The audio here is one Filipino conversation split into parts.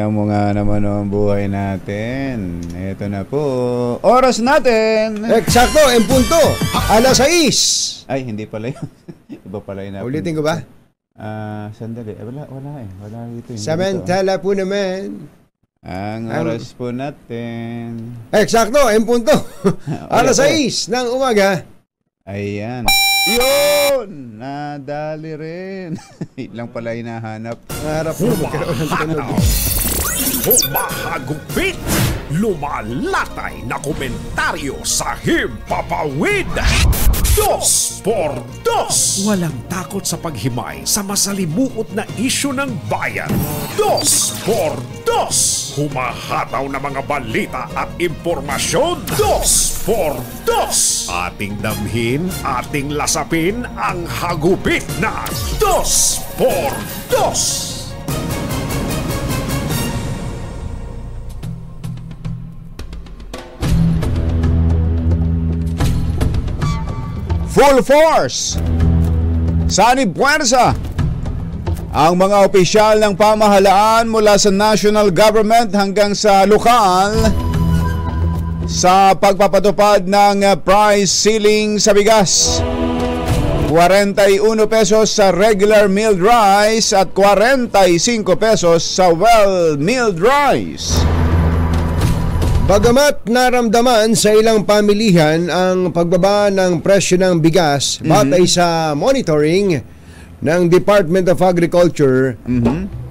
Mo nga naman ang buhay natin. Ito na po. Oras natin. Eksakto, en punto. Alas 6. Ay, hindi pala yun. Iba pala yun. Ulitin ko ba? Sandali. Wala eh. Wala dito. Samantala po naman. Ang oras po natin. Eksakto, en punto. Alas 6 ng umaga. Ayan. Yun! Nadali rin. Lang pala hinahanap. Harap mo magkaroon ng tunog. Humahagupit, lumalatay na komentaryo sa Himpapawid. 2 por 2. Walang takot sa paghimay sa masalimuot na isyu ng bayan. 2 por 2. Humahataw na mga balita at impormasyon. 2 por 2. Ating damhin, ating lasapin ang hagupit na 2 por 2. Full force! Sanib puwersa! Ang mga opisyal ng pamahalaan mula sa national government hanggang sa lokal sa pagpapatupad ng price ceiling sa bigas. 41 pesos sa regular milled rice at 45 pesos sa well-milled rice. Bagamat naramdaman sa ilang pamilihan ang pagbaba ng presyo ng bigas batay sa monitoring ng Department of Agriculture,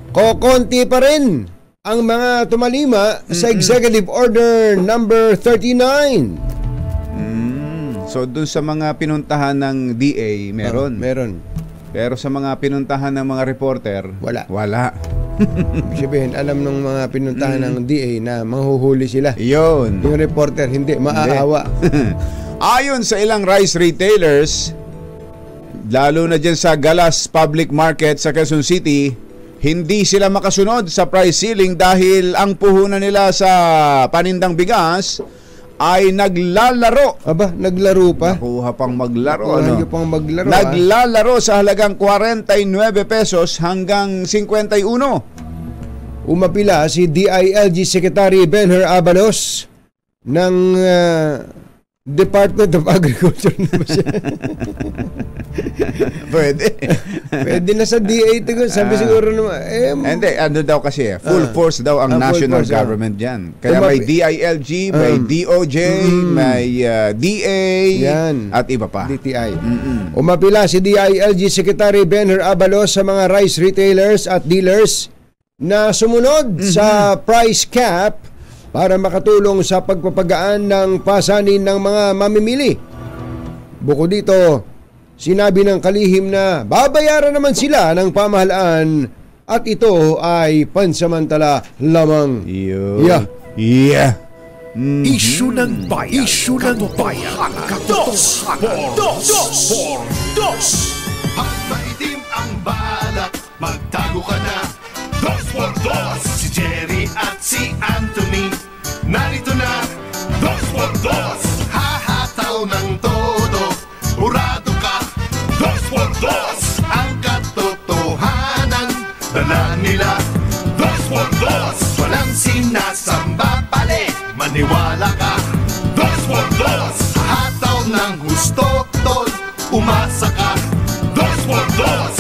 kokonti pa rin ang mga tumalima sa Executive Order number 39. So dun sa mga pinuntahan ng DA, meron. Meron. Pero sa mga pinuntahan ng mga reporter, wala. Sabihin, alam ng mga pinuntahan ng DA na manghuhuli sila. Yun. Yung reporter, hindi, maaawa. Ayon sa ilang rice retailers, lalo na dyan sa Galas Public Market sa Quezon City, hindi sila makasunod sa price ceiling dahil ang puhunan nila sa panindang bigas ay naglalaro. Aba, naglaro pa? Nakuha pang maglaro. Ano? Pang maglaro, naglalaro sa halagang 49 pesos hanggang 51. Umapila si DILG Secretary Benher Abalos ng Department of Agriculture na ba siya? Pwede na sa DA ito. Sabi siguro naman. Hindi, ano daw kasi full force daw ang national government dyan. Kaya may DILG, may DOJ, may DA, at iba pa. DTI. Umapila si DILG Secretary Benher Abalos sa mga rice retailers at dealers na sumunod sa price cap para makatulong sa pagpapagaan ng pasanin ng mga mamimili. Bukod dito, sinabi ng kalihim na babayaran naman sila ng pamahalaan at ito ay pansamantala lamang. Isyu ng bayan. Isyu ng bayan. Dos por dos. Maitim ang balak, magtago ka na. 2 por 2. Si Jerry at si Anthony narito na. 2 por 2. Hahataw ng todo, urado ka. 2 por 2. Ang katotohanan dala nila. 2 por 2. Walang sinasamba pale, maniwala ka. 2 por 2. Hahataw ng gusto, tol, umasa ka. 2 por 2.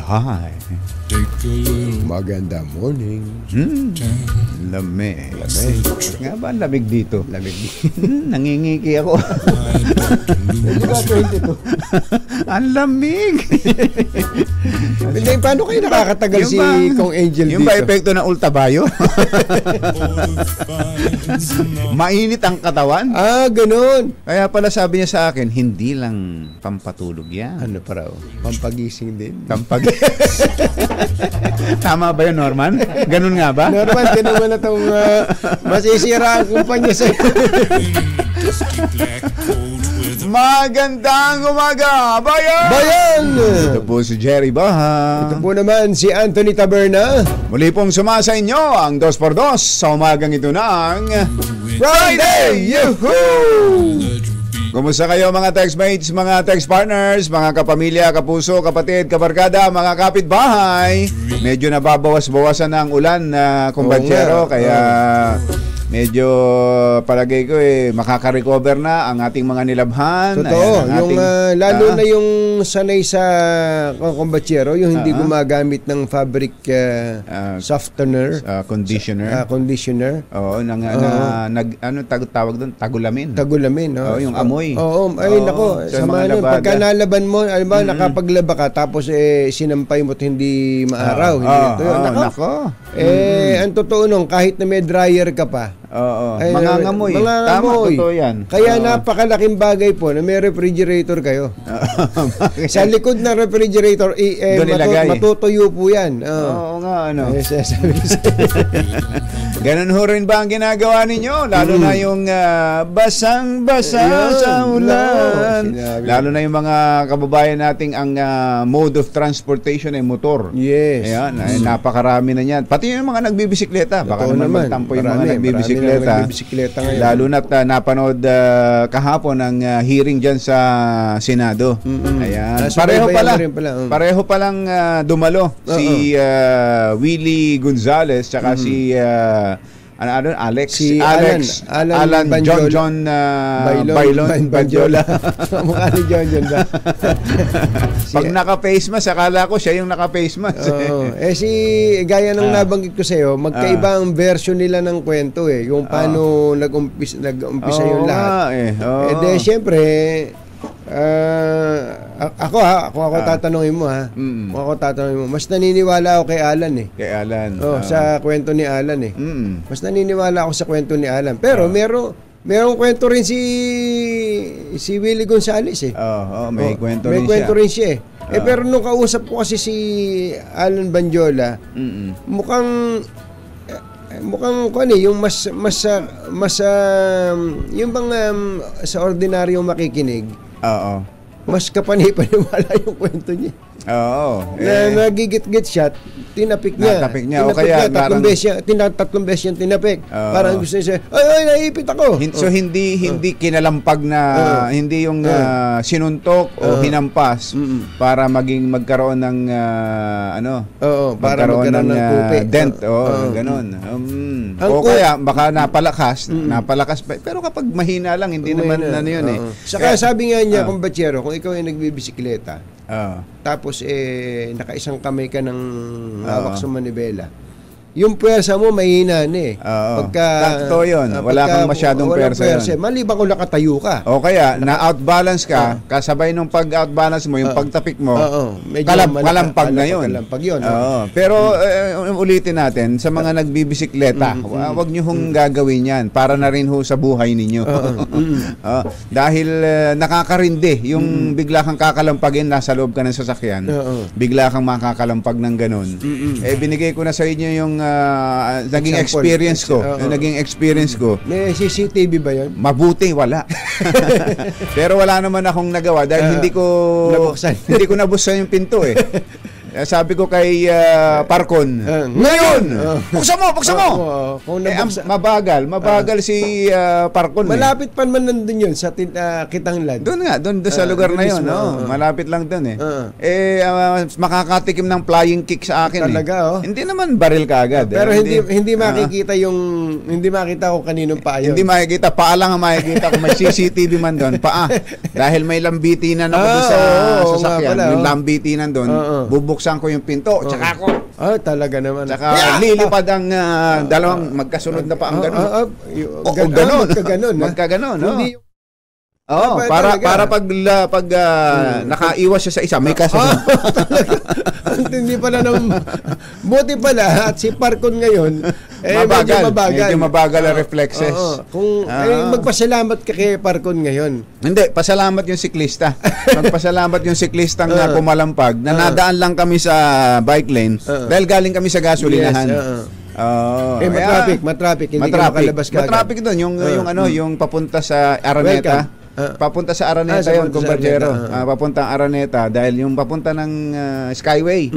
Hi. Maganda morning. Lamig. Nga ba ang lamig dito? Lamig. Nangingiki ako. Ang lamig. Hindi, paano kayo nakakatagal si Kong Angel dito? Yung ba epekto ng ultabayo? Mainit ang katawan? Ganun. Kaya pala sabi niya sa akin, hindi lang pampatulog yan. Ano pa raw? Pampagising din. Tama ba yun, Norman? Ganun nga ba? Norman, tinuman na itong masisira ang kumpanya sa'yo. Magandang umaga, bayan! Bayan! Ito po si Jerry Baha. Ito po naman si Anthony Taberna. Muli pong sumasa inyo ang 2x2 sa umagang ito ng Friday! Yuhuu! Kumusta kayo mga textmates, mga text partners, mga kapamilya, kapuso, kapatid, kabarkada, mga kapitbahay? Medyo nababawas-bawasan na ang ulan na kumbatsero, kaya medyo palagay ko makaka-recover na ang ating mga nilabhan. Totoo, lalo na yung sanay sa kumbatsero, yung hindi gumagamit ng fabric softener, conditioner. Oo, tawag doon, tagulamin. Tagulamin, yung amoy. Oo, ay nako, sama nun. Pagka nalaban mo, alam ba, nakapaglaba ka, tapos sinampay mo at hindi maaraw. Nako. Ang totoo nung, kahit na may dryer ka pa, mangangamoy. Tama, totoo yan. Kaya napakalaking bagay po na may refrigerator kayo. Sa likod ng refrigerator, matutuyo po yan. Oo nga, ganun ho rin ba ang ginagawa ninyo? Lalo na yung basang-basa sa ulan. Lalo na yung mga kababayan nating ang mode of transportation ay motor. Yes. Ayan, napakarami na yan. Pati yung mga nagbibisikleta. Baka naman magtampo yung mga nagbibisikleta. Lalo na't napanood kahapon ang hearing dyan sa Senado. Ayan. Pareho palang dumalo si Willie Gonzales tsaka si Alan John Bailon Banjola. Mukha ni John ba? Pag naka-face mask, akala ko siya yung naka-face mask. Gaya ng nabanggit ko sa'yo, magkaiba ang version nila ng kwento yung paano nag-umpisa yung lahat. Siyempre, ako tatanungin mo mas naniniwala ako kay Alan Kay Alan. Sa kwento ni Alan Mas naniniwala ako sa kwento ni Alan. Pero merong kwento rin si Willie Gonzales may kwento rin siya. Pero nung kausap ko kasi si Alan Banjola, mukhang yung yung bang sa ordinaryong makikinig, mas kapanipaniwala yung kwento niya. Nagigit-git siya, tinapik niya. O kaya tatlong beses yung tinapik. Parang gusto niya, ay, naipit ako. So hindi kinalampag na, hindi yung sinuntok o hinampas para magkaroon ng para magkaroon ng kupi. Dent. Ganon. O kaya baka napalakas pa. Pero kapag mahina lang, hindi naman yun Saka sabi nga niya, kumbatsero, kung ikaw ay nagbibisikleta, tapos nakaisang kamay ka ng hawak sa manibela, yung pwersa mo mahina Totoo yun. Wala kang masyadong pwersa yun. Maliban kung nakatayo ka. O kaya, na-outbalance ka, kasabay nung pag-outbalance mo, yung pagtapik mo, kalampag na yun. Pero ulitin natin, sa mga nagbibisikleta, wag nyo hong gagawin yan. Para na rin ho sa buhay ninyo. Dahil nakakarindi, yung bigla kang kakalampagin, nasa loob ka ng sasakyan, bigla kang makakalampag ng ganun. Binigay ko na sa inyo yung naging experience ko. May CCTV ba yun? Mabuti wala. Pero wala naman akong nagawa dahil hindi ko nabuksan yung pinto Sabi ko kay Parkon, ngayon! Buksan mo! Mabagal si Parkon. Malapit pa man nandun yun sa Kitanglan. Doon sa lugar na yun. Malapit lang doon makakatikim ng flying kick sa akin. Talaga Hindi naman baril ka agad. Pero hindi makikita hindi makita kung kaninong paa yun. Hindi makikita, paa lang ang makikita kung may CCTV man doon. Paa. Dahil may lambitinan ako doon sa sasakyan. Yung lambitinan doon, bubuksan ko yung pinto, tsaka ako. Talaga naman. Tsaka lilipad ang dalawang magkasunod na pa ang gano'n. Magkaganon. Para pag nakaiwas siya sa isa, may kasunod. Hindi pala buti pala at si Parkon ngayon medyo mabagal ang reflexes. Magpasalamat ka kay Parkon ngayon. Hindi, pasalamat yung siklista. Magpasalamat yung siklistang pumalampag na nadaan lang kami sa bike lane dahil galing kami sa gasolinahan. Matraffic, hindi ka makalabas ka. Matraffic doon yung papunta sa Araneta. Papunta sa Araneta sa yun, kumbachero. Papunta Araneta dahil yung papunta ng Skyway.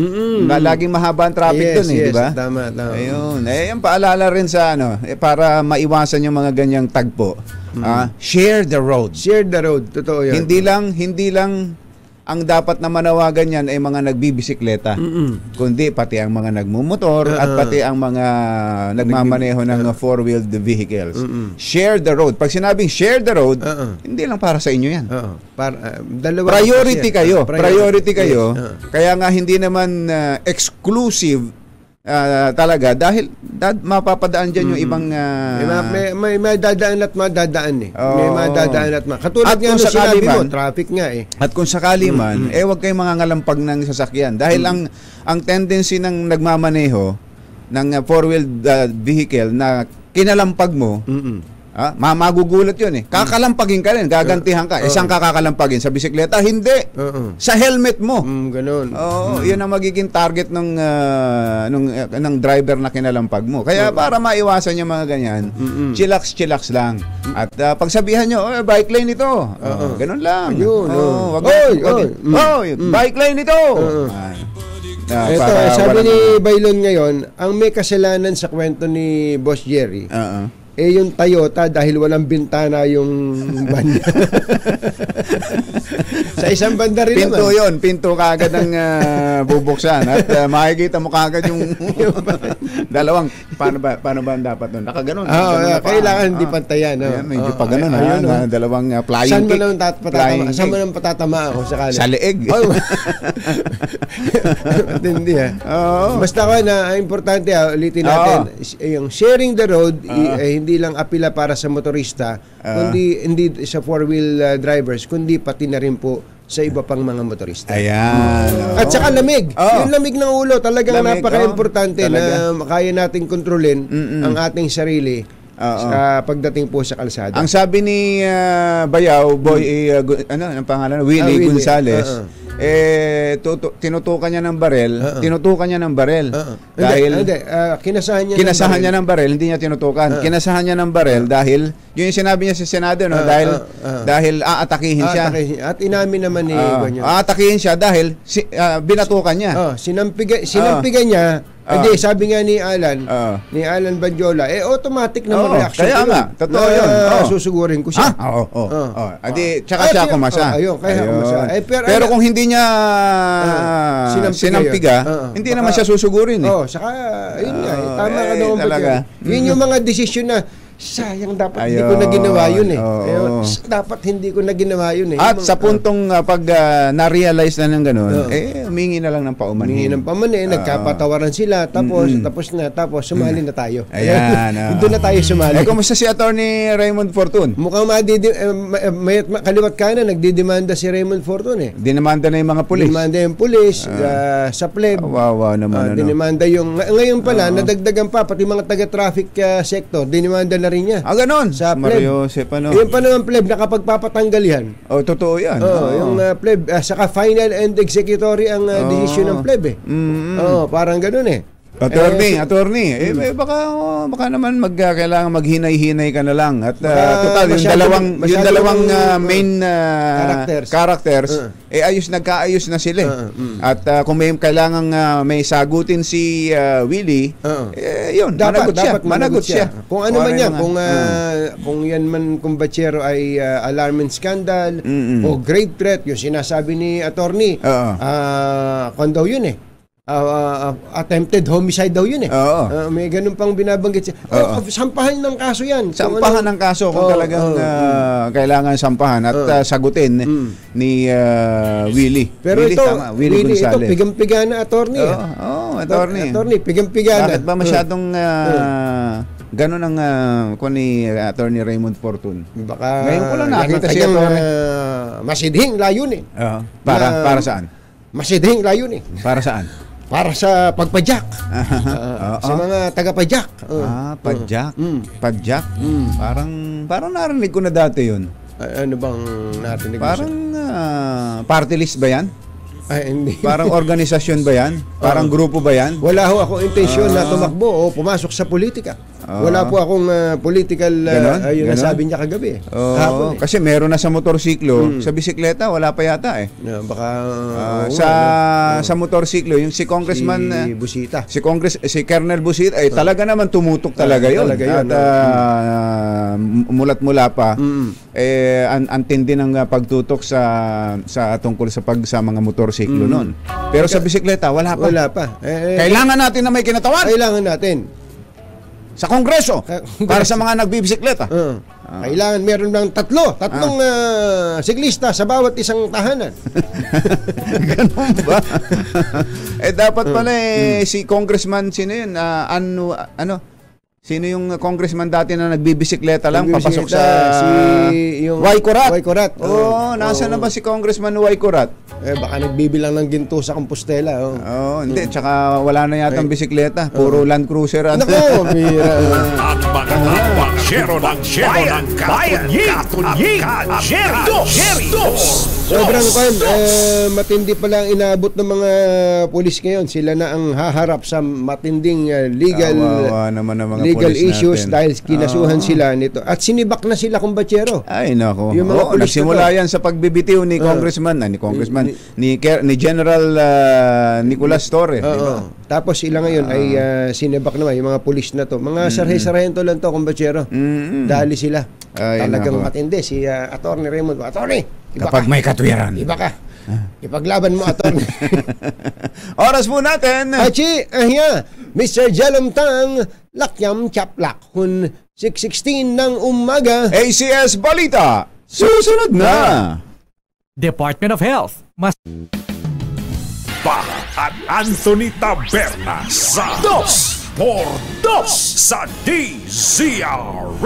Laging mahaba ang traffic doon di ba? Tama. Ayun. Yung paalala rin sa para maiwasan yung mga ganyang tagpo. Share the road. Share the road, totoo yan. Hindi lang ang dapat na manawagan yan ay mga nagbibisikleta, kundi pati ang mga nagmumotor at pati ang mga nagmamaneho ng four-wheeled vehicles. Share the road. Pag sinabing share the road, hindi lang para sa inyo yan. Priority kayo. Priority kayo. Kaya nga hindi naman exclusive talaga dahil mapapadaan dyan yung ibang may dadaan at madadaan may madadaan at katulad nga nung sinabi mo, traffic nga At kung sakali man, wag kayong mangangalampag ng sasakyan dahil ang tendency ng nagmamaneho ng four-wheeled vehicle na kinalampag mo, magugulat yun kakalampagin ka rin, gagantihan ka. Isang kakalampagin sa bisikleta, hindi. Sa helmet mo. Ganun. Yun ang magiging target ng driver na kinalampag mo. Kaya para maiwasan yung mga ganyan, chillax lang. At pagsabihan nyo, bike lane ito. Ganun lang. Bike lane ito. Ito, sabi ni Bailon ngayon, ang may kasalanan sa kwento ni Boss Jerry, yung Toyota dahil walang bintana yung van. Sa isang banda rin pinto naman. Pinto kagad ang bubuksan at makikita mo kagad yung dalawang paano ba ang dapat nun? Nakaganon. Kailangan hindi pantayan. Medyo pa ganun dalawang flying Saan kick. Saan mo nang patatama ako sakali? Sa leeg. Hindi Basta ko na importante ulitin natin yung sharing the road hindi lang apila para sa motorista kundi hindi sa four-wheel drivers kundi pati na rin po sa iba pang mga motorista. Ayan. At saka lamig. Yung lamig ng ulo talagang napaka-importante na kaya nating kontrolin ang ating sarili sa pagdating po sa kalsada. Ang sabi ni Bayaw, ang pangalan? Willie Gonzales, tinutukan niya ng barel. Dahil kinasahan niya ng barel, hindi niya tinutukan. Kinasahan niya ng barel dahil yung sinabi niya sa Senado dahil aatakihin siya. At inamin naman ni Banyo. Aatakihin siya dahil binatukan niya. Sinampigan niya. Hindi, sabi nga ni Alan Badjola, automatic na mag-reaction. Kaya nga, totoo yun. Susugurin ko siya. Tsaka siya kumasa. Kaya kumasa. Pero kung hindi niya sinampiga, hindi naman siya susugurin. Saka, yun nga, tama ka doon. Yun yung mga desisyon na, sayang dapat hindi ko na ginawa yun dapat hindi ko na ginawa yun At sa puntong pag na-realize na ng ganun, humingi na lang ng paumanhin. Humingi ng paumanhin, nagkapatawaran sila, tapos sumali na tayo. Ayan. Doon na tayo sumali. Kumusta si Attorney Raymond Fortun? Mukhang kaliwat kanan, nagdidemanda si Raymond Fortun Dinemanda na yung mga pulis. Dinemanda yung pulis, sa pleb. Wow naman. Dinemanda yung, ngayon pala, nadagdagan pa, pati mga taga-traffic sector, dinemanda na rin niya. Ganon. Sa pleb. Yung pa naman pleb, nakapagpapatanggal yan. Totoo yan. Yung pleb, saka final and executory ang desisyon ng pleb parang ganun Attorney, baka naman kailangan maghinay-hinay ka na lang at total yung dalawang main characters nagkaayos na sila at kung may kailangang may sagutin si Willie yun, managot siya. Kung ano man yan, kung yan man kumbachero ay alarming scandal o grave threat, yung sinasabi ni attorney kung daw yun attempted homicide daw yun may ganun pang binabanggit siya. Sampahan ng kaso yan. Sampahan ng kaso kung talagang kailangan sampahan at sagutin ni Willie. Pero Willie ito pigang-piga na attorney. Attorney, pigang-piga na. Bakit ba masyadong ganun ang ni Attorney Raymond Fortun? Baka ngayon ko lang nakita siyang masidhing layunin. Para saan? Masidhing layunin. Para saan? Para sa pagpadyak. Sa mga taga-padyak. Padyak. Padyak. Parang narinig ko na dati yun. Ano bang narinig mo? Parang party list ba yan? Ay, hindi. Parang organisasyon ba yan? Parang grupo ba yan? Wala ho ako intensyon na tumakbo o pumasok sa politika. Wala po akong political, yun ang sabi niya kagabi. Hapon, Kasi meron na sa motorsiklo, sa bisikleta wala pa yata eh. Baka sa motorsiklo, yung si Congressman si Busita. Si Colonel Busita ay talaga naman tumutok talaga yun. At mulat-mula pa ang tindi ng pagtutok sa tungkol sa mga motorsiklo noon. Pero sa bisikleta wala pa. Wala pa. Kailangan natin na may kinatawan. Kailangan natin. Sa Kongreso. Para sa mga nagbibisikleta. Kailangan meron ng tatlong siklista sa bawat isang tahanan. Ganun ba? Dapat pala si Congressman, sino yun? Sino yung congressman dati na nagbibisikleta lang papasok sa yung Waycorat? Waycorat. Nasaan na ba si Congressman Waycorat? Baka nagbibilang ng ginto sa Compostela. Hindi. Tsaka wala na yata ang bisikleta. Puro Land Cruiser. Nako, bira. Ang mga tapang shero ng katunying, Jerry Dos. Sobrang matindi pala ang inaabot ng mga pulis ngayon. Sila na ang haharap sa matinding legal issues natin. Dahil kinasuhan sila nito. At sinibak na sila kumbatsero. Ay nako. Yung mga pulis nagsimula yan sa pagbibitiw ni ni General Nicolas Torre. Diba? Tapos sila ngayon ay sinibak naman yung mga pulis na to. Mga sarhe-sarhento lang to kumbatsero. Dali sila. Talagang matindi. Si Attorney Raymond. Attorney! Kapag may katwiran. Iba ka. Ipaglaban mo, Attorney. Oras po natin. Achi, Mr. Jelom Tang, Lakyam Chaplak, Hun 6:16 ng umaga. ACS Balita. Susunod na. Department of Health. At Anthony Taberna sa 2x2 sa DZRH.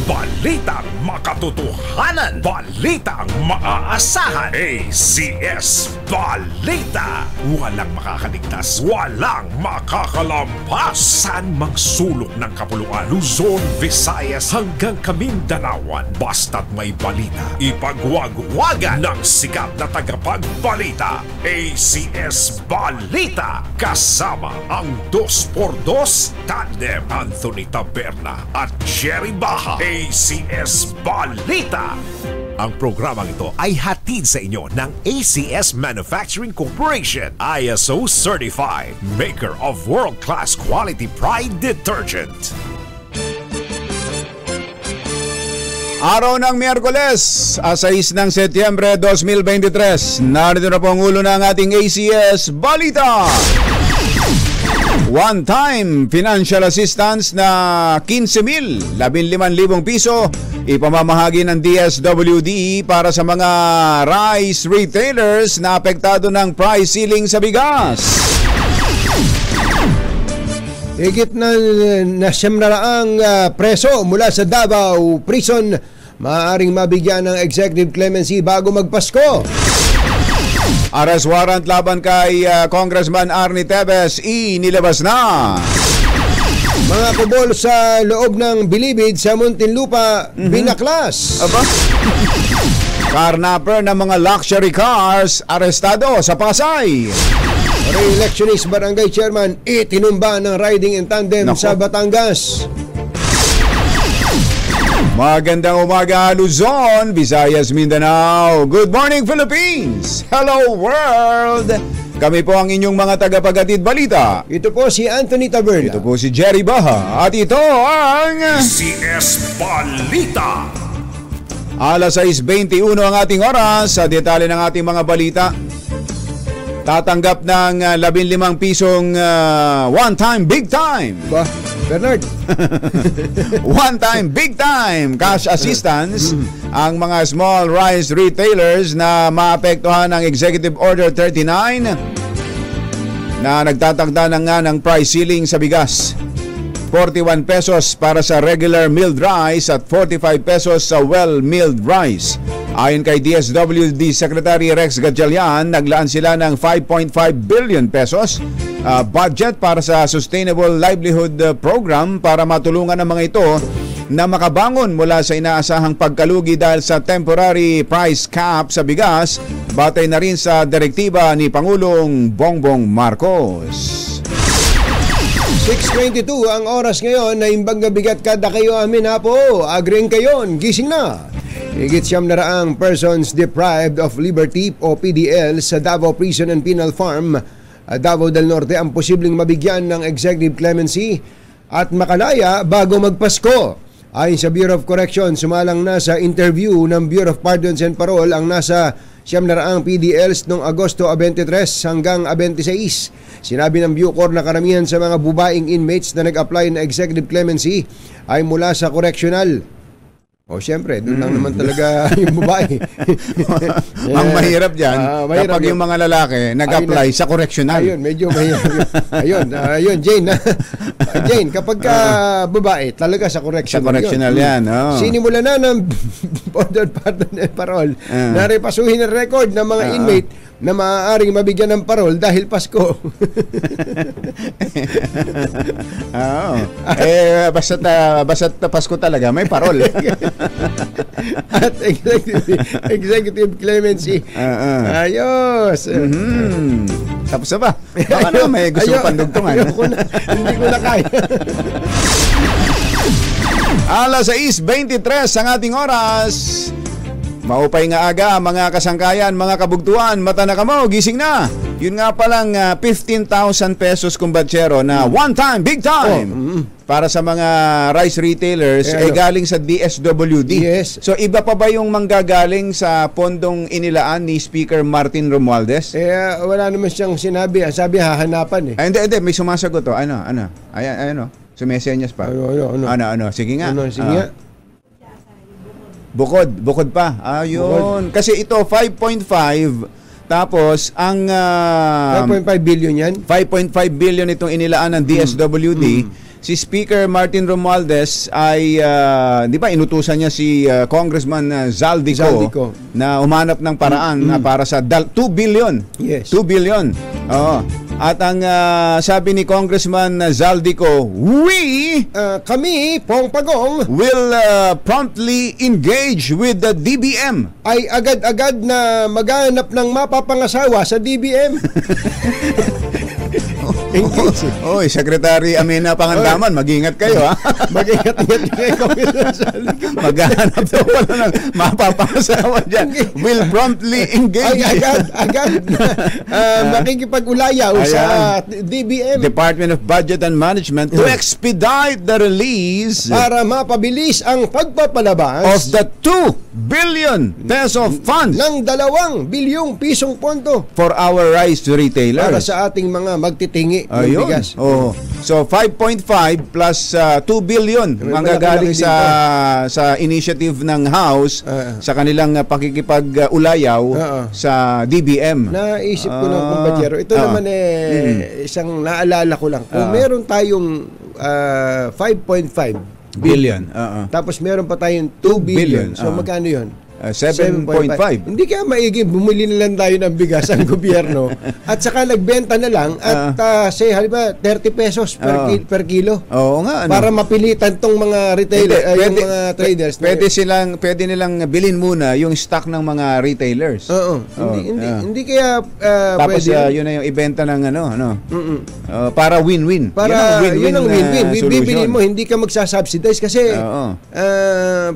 Balitang makatotohanan, balitang maaasahan. ACS Balita. Walang makakaligtas, walang makakalampas. Saan magsulok ng kapuluan, Luzon, Visayas hanggang Kamindanawan. Basta't may balita, ipagwagwagan ng sikat na tagapagbalita. ACS Balita. Kasama ang 2x2 tandem Anthony Taberna at Jerry Baha. ACS Balita. Ang programang ito ay hatid sa inyo ng ACS Manufacturing Corporation, ISO certified, maker of world-class quality Pride detergent. Araw ng Miyerkules, 6 ng Setyembre 2023. Narito na po ang ulo ng ating ACS Balita. One-time financial assistance na 15,000 piso ipamamahagi ng DSWD para sa mga rice retailers na apektado ng price ceiling sa bigas. Higit na 700 preso mula sa Davao Prison maaaring mabigyan ng executive clemency bago magpasko. Arrest warrant laban kay Congressman Arnie Tevez inilabas na. Mga kubol sa loob ng Bilibid sa Muntinlupa binaklas. Carnapper ng mga luxury cars arestado sa Pasay. Re-electionist barangay chairman itinumba ng riding in tandem sa Batangas. Magandang umaga Luzon, Visayas, Mindanao. Good morning Philippines. Hello world. Kami po ang inyong mga tagapaghatid balita. Ito po si Anthony Taberna. Ito po si Jerry Baha. At ito ang ACS Balita. Alas 6:21 ang ating oras. Sa detalye ng ating mga balita, tatanggap ng 15 pisong one-time big time. Bernard. One-time big time cash assistance ang mga small rice retailers na maapektuhan ng Executive Order 39 na nagtatakda na nga ng price ceiling sa bigas. 41 pesos para sa regular milled rice at 45 pesos sa well-milled rice. Ayon kay DSWD Secretary Rex Gatchalian, naglaan sila ng 5.5 billion pesos budget para sa Sustainable Livelihood Program para matulungan ang mga ito na makabangon mula sa inaasahang pagkalugi dahil sa temporary price cap sa bigas, batay na rin sa direktiba ni Pangulong Bongbong Marcos. 6:22 ang oras ngayon na imbang gabigat kada kayo amin hapo. Agring kayon, gising na. Higit 700 persons deprived of liberty o PDL sa Davao Prison and Penal Farm, Davao del Norte ang posibleng mabigyan ng executive clemency at makalaya bago magpasko. Ayon sa Bureau of Corrections, sumalang na sa interview ng Bureau of Pardons and Parole ang nasa 700 PDLs noong Agosto 23 hanggang 26. Sinabi ng Bucor na karamihan sa mga bubaing inmates na nag-apply na executive clemency ay mula sa correctional. O siyempre, doon lang naman talaga yung babae. Ang mahirap dyan, kapag yung mga lalaki nag-apply sa correctional. Ayun, medyo mahirap. Ayun, Jane. Jane, kapag babae, talaga sa correctional. Sa correctional yan. Oh. Sinimula na ng Board of Pardon and Parole na repasuhin ang record ng mga inmate na maaaring mabigyan ng parol dahil Pasko. Basta't Pasko talaga, may parol. At executive clemency. Ayos. Tapos na ba? Baka na may gusto pandugtungan. Hindi ko na kaya. Alas 6:23 ang ating oras. Maupay nga aga, mga kasangkayan, mga kabugtuan, mata na kamo, gising na. Yun nga palang 15,000 pesos kumbatsero na one time, big time. Para sa mga rice retailers, galing sa DSWD. Yes. So iba pa ba yung manggagaling sa pondong inilaan ni Speaker Martin Romualdez? Wala naman siyang sinabi. Sabi hahanapan eh. Hindi, may sumasagot to. Ano? Ayan, sumesenyas pa. Ano? Sige nga. Sige nga. Bukod pa. Ayun. Kasi ito 5.5 tapos ang 5.5 billion yan. 5.5 billion itong inilaan ng DSWD. Si Speaker Martin Romualdez ay di ba inutusan niya si Congressman Zaldico na umanap ng paraan para sa 2 billion. Yes. 2 billion. Oo. At ang sabi ni Congressman Zaldico, kami, Pong Pagong, will promptly engage with the DBM. Ay agad-agad na maghanap ng mapapangasawa sa DBM. Oy, Secretary Amina Pangandaman, mag-ingat kayo ha. Mag-ingat kayo. Maghanap daw pala ng mapapangasawa dyan. Will promptly engage. Ay, agad. Makikipag-ulayaw sa DBM. Department of Budget and Management to expedite the release para mapabilis ang pagpapalabas of the 2 billion peso funds ng 2 bilyong pisong pondo for our rice retailers. Para sa ating mga magtitingi ng bigas. So 5.5 plus 2 billion manggagaling sa initiative ng House sa kanilang pakikipag-ulayaw sa DBM. Naisip ko ng kumpatsero. Ito naman isang naalala ko lang. Kung meron tayong 5.5 billion. Tapos meron pa tayong 2 billion. So magkano 'yon? 7.5. Hindi kaya maigi, bumili na lang tayo ng bigas ang gobyerno at saka nagbenta na lang at say halimbawa 30 pesos per kilo. Oo nga. Para mapilitan tong mga retailer, yung mga traders. Pwede nilang bilhin muna yung stock ng mga retailers. Hindi kaya tapos pwede. Yun na yung ibenta ng para win-win. Para yun ang win-win. Bibili mo, hindi ka magsasubsidize kasi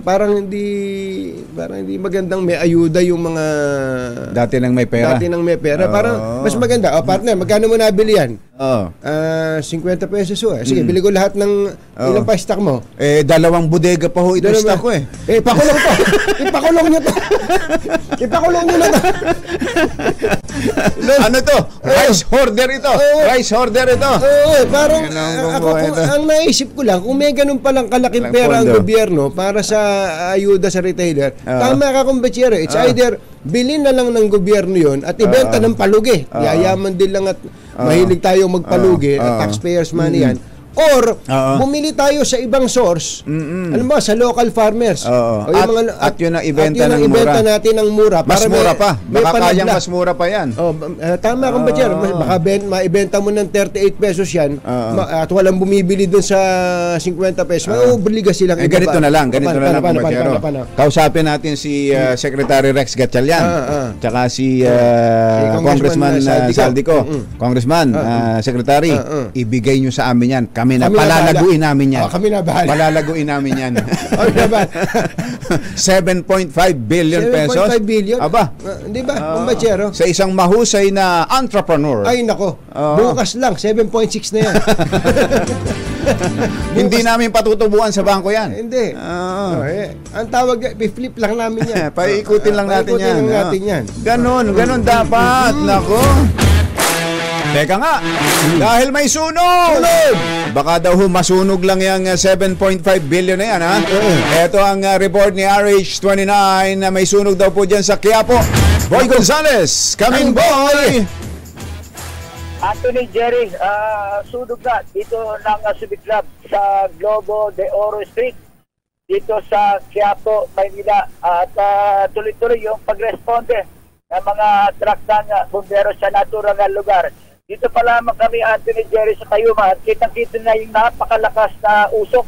parang hindi magandang may ayuda yung mga dati nang may pera. Parang mas maganda. Partner, magkano mo nabili yan? 50 pesos Sige, bili ko lahat ng ilang pa stock mo. 2 bodega pa ho ito stock ko pakulong to. Ipakulong nyo to. Ipakulong nyo na to. Ano to? Rice hoarder ito. Rice hoarder ito. Parang ang naisip ko lang, kung may ganun palang kalaking pera ang gobyerno para sa ayuda sa retailer, tama ka kumbatsero. It's either bilhin na lang ng gobyerno yon at ibenta ng palugi. Yayaman din lang at mahilig tayong magpalugi at taxpayers money yan. Or Oo. bumili tayo sa ibang source. Alam mo, sa local farmers. Oo. O yung At yun ang ibenta at yun ang ng mura. ibenta natin ng mura. Mas para mura pa. may Baka kayang panagla. mas mura pa yan. Tama kang ba, Jer? Baka maibenta mo ng 38 pesos yan at walang bumibili dun sa 50 pesos. Mauobliga silang Ganito na lang, paano? Kausapin natin si Secretary Rex Gatchalian. Tsaka si Congressman Congressman Saldico. Congressman, Secretary, ibigay nyo sa amin yan. Kami na palalaguin namin yan. Kami na bahala. Palalaguin namin yan. 7.5 billion 7.5 pesos. billion? Aba. Di ba? Kumbachero. Sa isang mahusay na entrepreneur. Ay, nako. Bukas lang, 7.6 na yan. Hindi namin patutubuan sa bangko yan. Hindi. Ang tawag, i-flip lang namin yan. Paikutin lang natin yan. Paikutin lang natin yan. Ganon dapat. Nako. Teka nga, dahil may sunog! Baka daw masunog lang yung 7.5 billion na yan, ha? Ito ang report ni RH29 na may sunog daw po dyan sa Quiapo. Boy Gonzales, coming boy! Anthony, Jerry, sunog na dito ng Civic Club sa Globo de Oro Street dito sa Quiapo, Maynila. At tuloy-tuloy yung pagresponde ng mga truck ng bumbero sa natural na lugar. Dito pa lamang kami, Anthony, Jerry, sa Tayuman. Kitang-kita na yung napakalakas na usok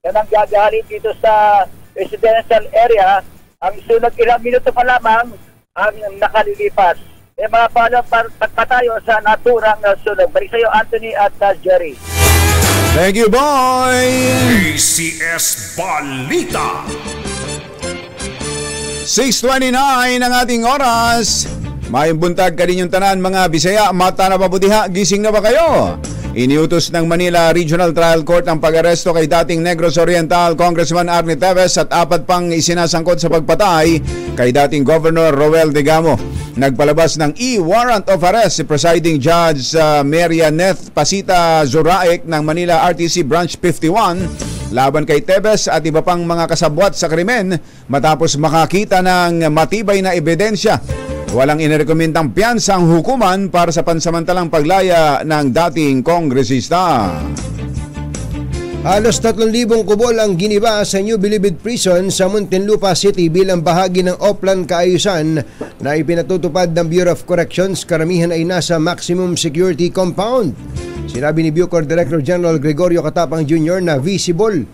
na nanggagaling dito sa residential area. Ang sunod ilang minuto pa lamang ang nakalilipas. Mga palang pagpatayo sa naturang sunog. Balik sa'yo, Anthony at Jerry. Thank you, boy! ACS Balita. 6:29 ang ating oras. May buntag kaninyong tanan mga Bisaya, mata na pabutiha, gising na ba kayo? Iniutos ng Manila Regional Trial Court ang pag-aresto kay dating Negros Oriental Congressman Arnie Teves at 4 pang isinasangkot sa pagpatay kay dating Governor Roel Digamo. Nagpalabas ng e-warrant of arrest si Presiding Judge Marianeth Pasita Zoraek ng Manila RTC Branch 51 laban kay Teves at iba pang mga kasabwat sa krimen matapos makakita ng matibay na ebidensya. Walang inirekomendang piyansa ang hukuman para sa pansamantalang paglaya ng dating kongresista. Halos 3,000 kubol ang giniba sa New Bilibid Prison sa Muntinlupa City bilang bahagi ng Oplan Kaayusan na ipinatutupad ng Bureau of Corrections. Karamihan ay nasa maximum security compound. Sinabi ni Bucor Director General Gregorio Catapang Jr. na visible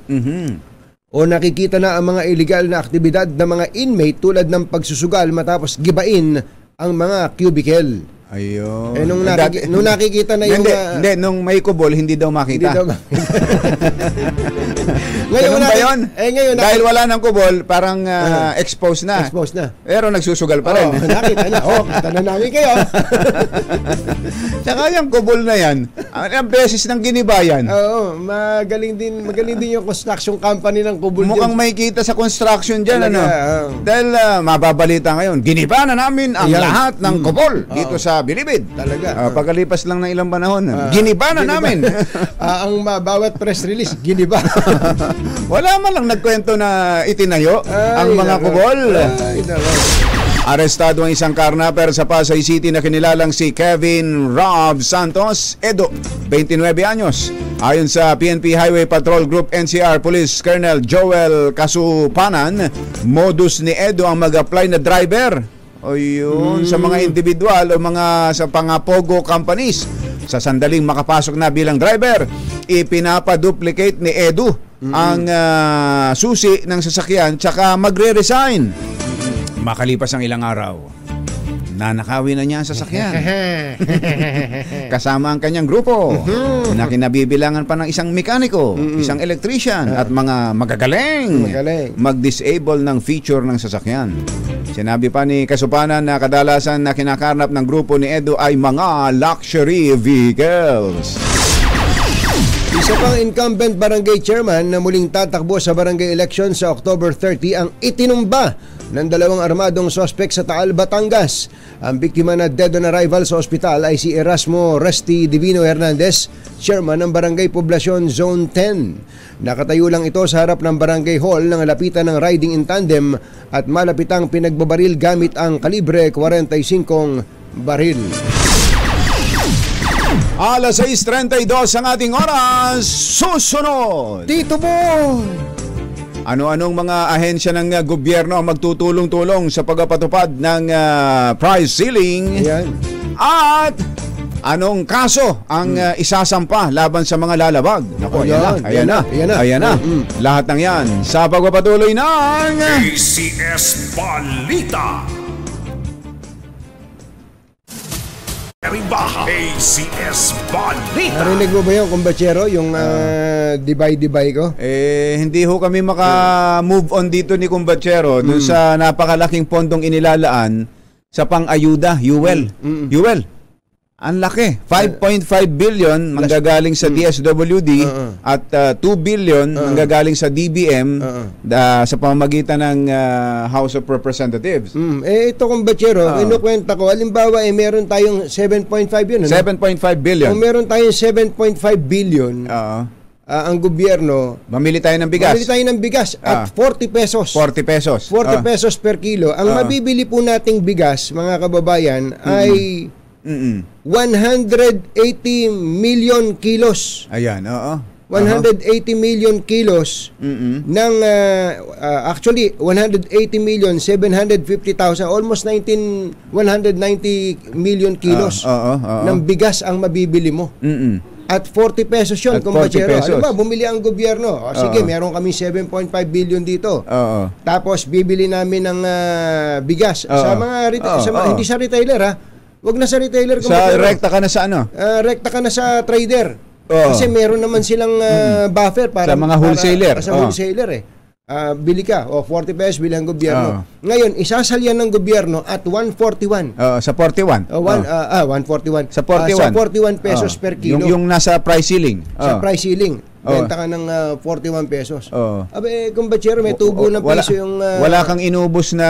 o nakikita na ang mga illegal na aktibidad ng mga inmate tulad ng pagsusugal matapos gibain ang mga cubicle. Ayun. Nung nakikita na yung... Hindi, nung may kubol, hindi daw makita. Hindi daw makita. Ngayon ba yun? Ngayon, dahil wala ng kubol, parang exposed na. Exposed na. Pero nagsusugal pa rin. Nakita na. Kita na namin kayo. Tsaka yung kubol na yan, ang beses ng ginibayan. Oo, magaling din yung construction company ng kubol. Mukhang may kita sa construction dyan. Talaga, Dahil mababalita ngayon, giniba na namin ang lahat ng kubol dito sa Bilibid. Talaga. Pagkalipas lang ng ilang panahon, giniba na namin. Ang bawat press release, giniba. Wala man lang nagkwento na itinayo ang mga kubol. Arestado ang isang karnaper sa Pasay City na kinilalang si Kevin Rob Santos Edo, 29 anyos. Ayon sa PNP Highway Patrol Group NCR Police Colonel Joel Kasupanan, modus ni Edo ang mag-apply na driver sa mga individual o mga sa pangapogo companies. Sa sandaling makapasok na bilang driver, ipinapaduplicate ni Edu ang susi ng sasakyan tsaka magre-resign. Makalipas ang ilang araw, nanakawi na niya ang sasakyan. Kasama ang kanyang grupo na kinabibilangan pa ng isang mekaniko, isang electrician at mga magagaling mag-disable ng feature ng sasakyan. Sinabi pa ni Kasupanan na kadalasan na kinakarnap ng grupo ni Edo ay mga luxury vehicles. Isa pang incumbent barangay chairman na muling tatakbo sa barangay election sa October 30 ang itinumba ng 2 armadong sospek sa Taal, Batangas. Ang biktima na dead on arrival sa ospital ay si Erasmo Resti Divino Hernandez, chairman ng Barangay Poblasyon Zone 10. Nakatayo lang ito sa harap ng barangay hall nang lapitan ng riding in tandem at malapitang pinagbabaril gamit ang kalibre 45 baril. Alas 6:32 ang ating oras. Susunod! Tito Boy! Ano-anong mga ahensya ng gobyerno ang magtutulong-tulong sa pagpapatupad ng price ceiling? Ayan. At anong kaso ang isasampa laban sa mga lalabag? Naku, ayan na. Lahat ng yan sa pagpapatuloy ng ACS Balita. Rimbaha, ACS Balita. Narinig mo ba yung kumbachero, yung divide ko? Hindi ho kami maka-move on dito ni Kumbatsero dun sa napakalaking pondong inilalaan sa pang-ayuda, Yuel. Yuel, ang laki. 5.5 billion manggagaling sa DSWD at 2 billion manggagaling sa DBM sa pamamagitan ng House of Representatives. Ito kumbachero, inukwenta ko, halimbawa meron tayong 7.5 yun. 7.5 billion. Kung meron tayong 7.5 billion, ang gobyerno, mamili tayo ng bigas. Mamili tayo ng bigas at 40 pesos. 40 pesos. 40 pesos per kilo. Ang mabibili po nating bigas, mga kababayan, ay 180 million kilos. Ayan, oo. 180 million kilos ng actually 180 million 750,000, almost 190 million kilos ng bigas ang mabibili mo. At 40 pesos yun, kumbachero. Ano ba, bumili ang gobyerno. Sige, meron kami 7.5 billion dito. Tapos bibili namin ng bigas sa mga hindi sa retailer ha. Wag na sa retailer. Sa rekta ka na sa ano? Rekta ka na sa trader. Kasi meron naman silang buffer para sa mga wholesaler. Sa wholesaler bili ka. 40 pesos bili ang gobyerno. Ngayon, isasalyan ng gobyerno at 141. Sa 41. 141. Sa 41. Sa 41 pesos per kilo. Yung nasa price ceiling. Sa price ceiling. Benta ka ng 41 pesos. Abe, kumbachero, may tubo ng piso yung... wala kang inubos na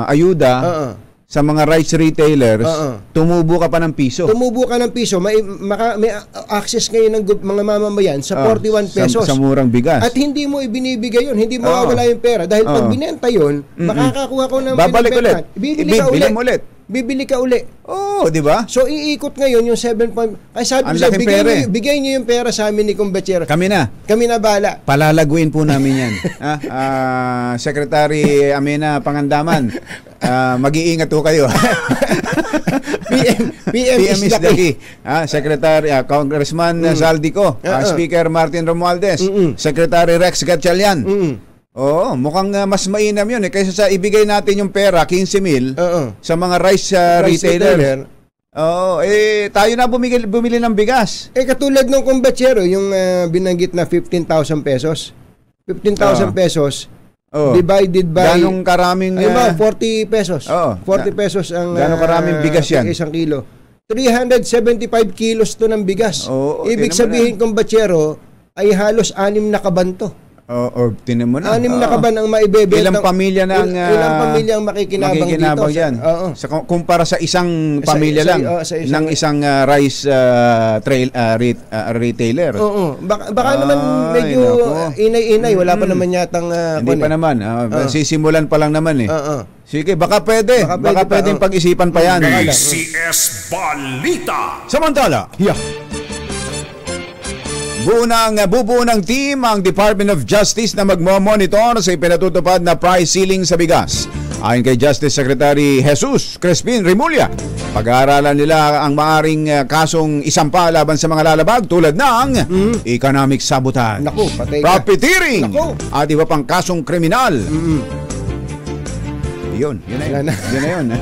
ayuda sa mga rice retailers, tumubo ka pa ng piso. Tumubo ka ng piso, may access ngayon ng mga mamamayan sa 41 pesos. Sa murang bigas. At hindi mo ibinibigay yun, hindi mo mawawala yung pera. Dahil pag binenta yun, makakakuha ko ng babalik ulit. Bibili ka uli. Di ba? So, iikot ngayon yung 7 point... Ay, sabi ko, bigay niyo yung pera sa amin ni Kumbachero. Kami na bala. Palalaguin po namin yan. Secretary Amena Pangandaman, mag-iingat po kayo. PM is the key. Secretary, Congressman Zaldico, Speaker Martin Romualdez, Secretary Rex Gatchalian. Mukhang mas mainam yun kaysa sa ibigay natin yung pera, 15,000 sa mga rice retailer. Tayo na bumili ng bigas. Katulad ng kumbachero, yung binanggit na 15,000 pesos. 15,000 pesos divided by... Ganong karaming... 40 pesos. 40 pesos ang... Ganong karaming bigas yan? Isang kilo. 375 kilos to ng bigas. Ibig sabihin kumbachero ay halos 6 na kabanto. Tinan mo na. 6 na kaban ang maibebenta. Ilang pamilya ng ilang pamilya ang makikinabang dito. Yan. Kumpara sa isang pamilya lang ng isang rice retailer. Baka naman medyo inay-inay. Wala pa naman yatang... Hindi pa naman. Sisimulan pa lang naman Sige, baka pwedeng pag-isipan pa yan. ACS Balita. Samantala, bubuo ng team ang Department of Justice na magmo-monitor sa ipinatutupad na price ceiling sa bigas. Ayon kay Justice Secretary Jesus Crispin Remulla, pag-aaralan nila ang maaring kasong isampa laban sa mga lalabag tulad ng economic sabotage, profiteering, at iba pang kasong kriminal. Yun na yun.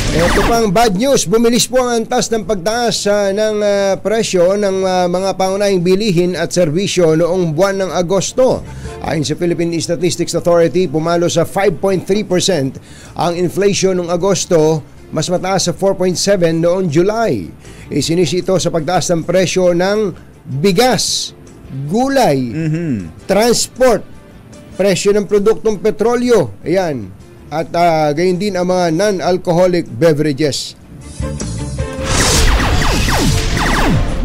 Ito pang bad news, bumilis po ang antas ng pagtaas ng presyo ng mga pangunahing bilihin at serbisyo noong buwan ng Agosto. Ayon sa Philippine Statistics Authority, pumalo sa 5.3% ang inflation noong Agosto, mas mataas sa 4.7% noong July. Isinis ito sa pagtaas ng presyo ng bigas, gulay, transport, presyo ng produktong petrolyo, at gayon din ang mga non-alcoholic beverages.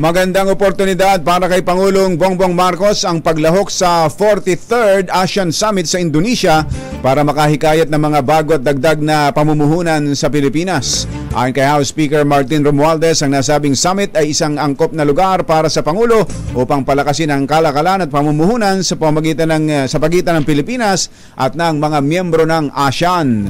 Magandang oportunidad para kay Pangulong Bongbong Marcos ang paglahok sa 43rd ASEAN Summit sa Indonesia para makahikayat ng mga bago at dagdag na pamumuhunan sa Pilipinas. Ayon kay House Speaker Martin Romualdez, ang nasabing summit ay isang angkop na lugar para sa Pangulo upang palakasin ang kalakalan at pamumuhunan sa pagitan ng Pilipinas at ng mga miyembro ng ASEAN.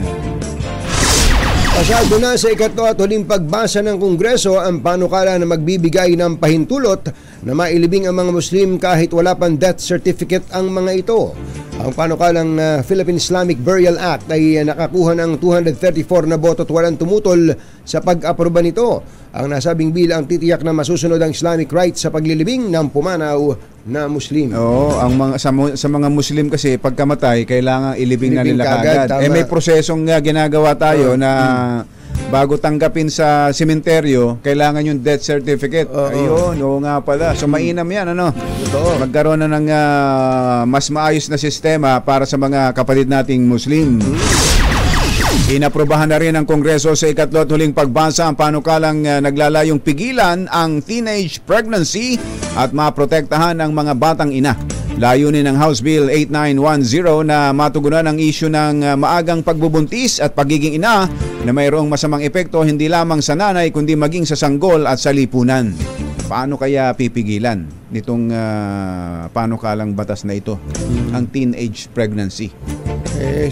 Pasado na sa ikatlo at huling pagbasa ng Kongreso ang panukala na magbibigay ng pahintulot na mailibing ang mga Muslim kahit wala pang death certificate ang mga ito. Ang panukalang Philippine Islamic Burial Act ay nakakuha ng 234 na boto at walang tumutol sa pag-aproba nito. Ang nasabing bill ang titiyak na masusunod ang Islamic rights sa paglilibing ng pumanaw na Muslim. Oo, sa mga Muslim kasi pagkamatay kailangan ilibing na nila kaagad. May prosesong ginagawa tayo na bago tanggapin sa sementeryo, kailangan yung death certificate. Ayun, oo nga pala. So mainam yan, ano? Totoo. Magkaroon na ng mas maayos na sistema para sa mga kapatid nating Muslim. Inaprobahan na rin ng Kongreso sa ikatlo at huling pagbasa ang panukalang naglalayong pigilan ang teenage pregnancy at maprotektahan ang mga batang ina. Layunin ng House Bill 8910 na matugunan ang isyu ng maagang pagbubuntis at pagiging ina na mayroong masamang epekto hindi lamang sa nanay kundi maging sa sanggol at sa lipunan. Paano kaya pipigilan nitong panukalang batas na ito ang teenage pregnancy?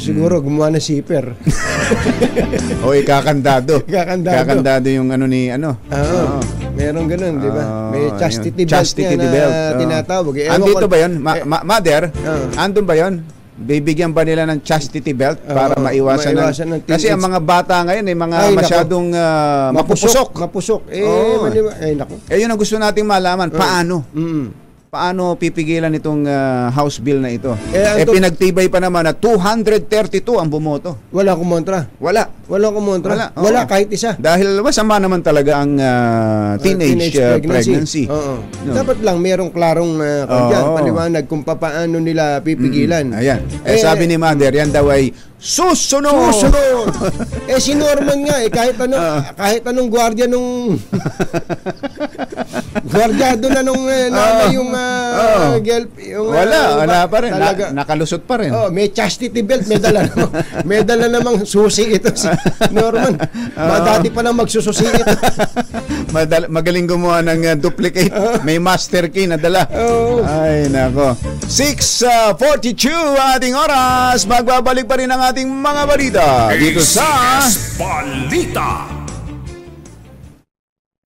Siguro gumawa na zipper. O kakandado. Kakandado yung ano ni ano. Meron ganun, di ba? May chastity belt na tinatawag. Andito ba yun? Mother, andun ba yun? Bibigyan ba nila ng chastity belt para maiwasan ng kasi ang mga bata ngayon ay mga masyadong mapusok. Naku. Yun ang gusto nating malaman. Paano? Paano pipigilan itong House Bill na ito? Pinagtibay pa naman na 232 ang bumoto. Wala kumontra. Wala kumontra. Wala kahit isa. Dahil masama naman talaga ang teenage pregnancy. No. Dapat lang merong klarong paliwanag kung paano nila pipigilan. Ayan. Sabi ni Mother, yan daw ay susunod. Si Norman nga kahit anong gwardiya nung gwardyado na nung yung wala pa rin. Nakalusot pa rin. May chastity belt, may dala namang susi ito si Norman. Dati pa lang magsususi ito. Magaling gumawa ng duplicate. May master key na dala. Ay nako. 6:42 ating oras. Magbabalik pa rin ang ating mga balita dito sa Balita.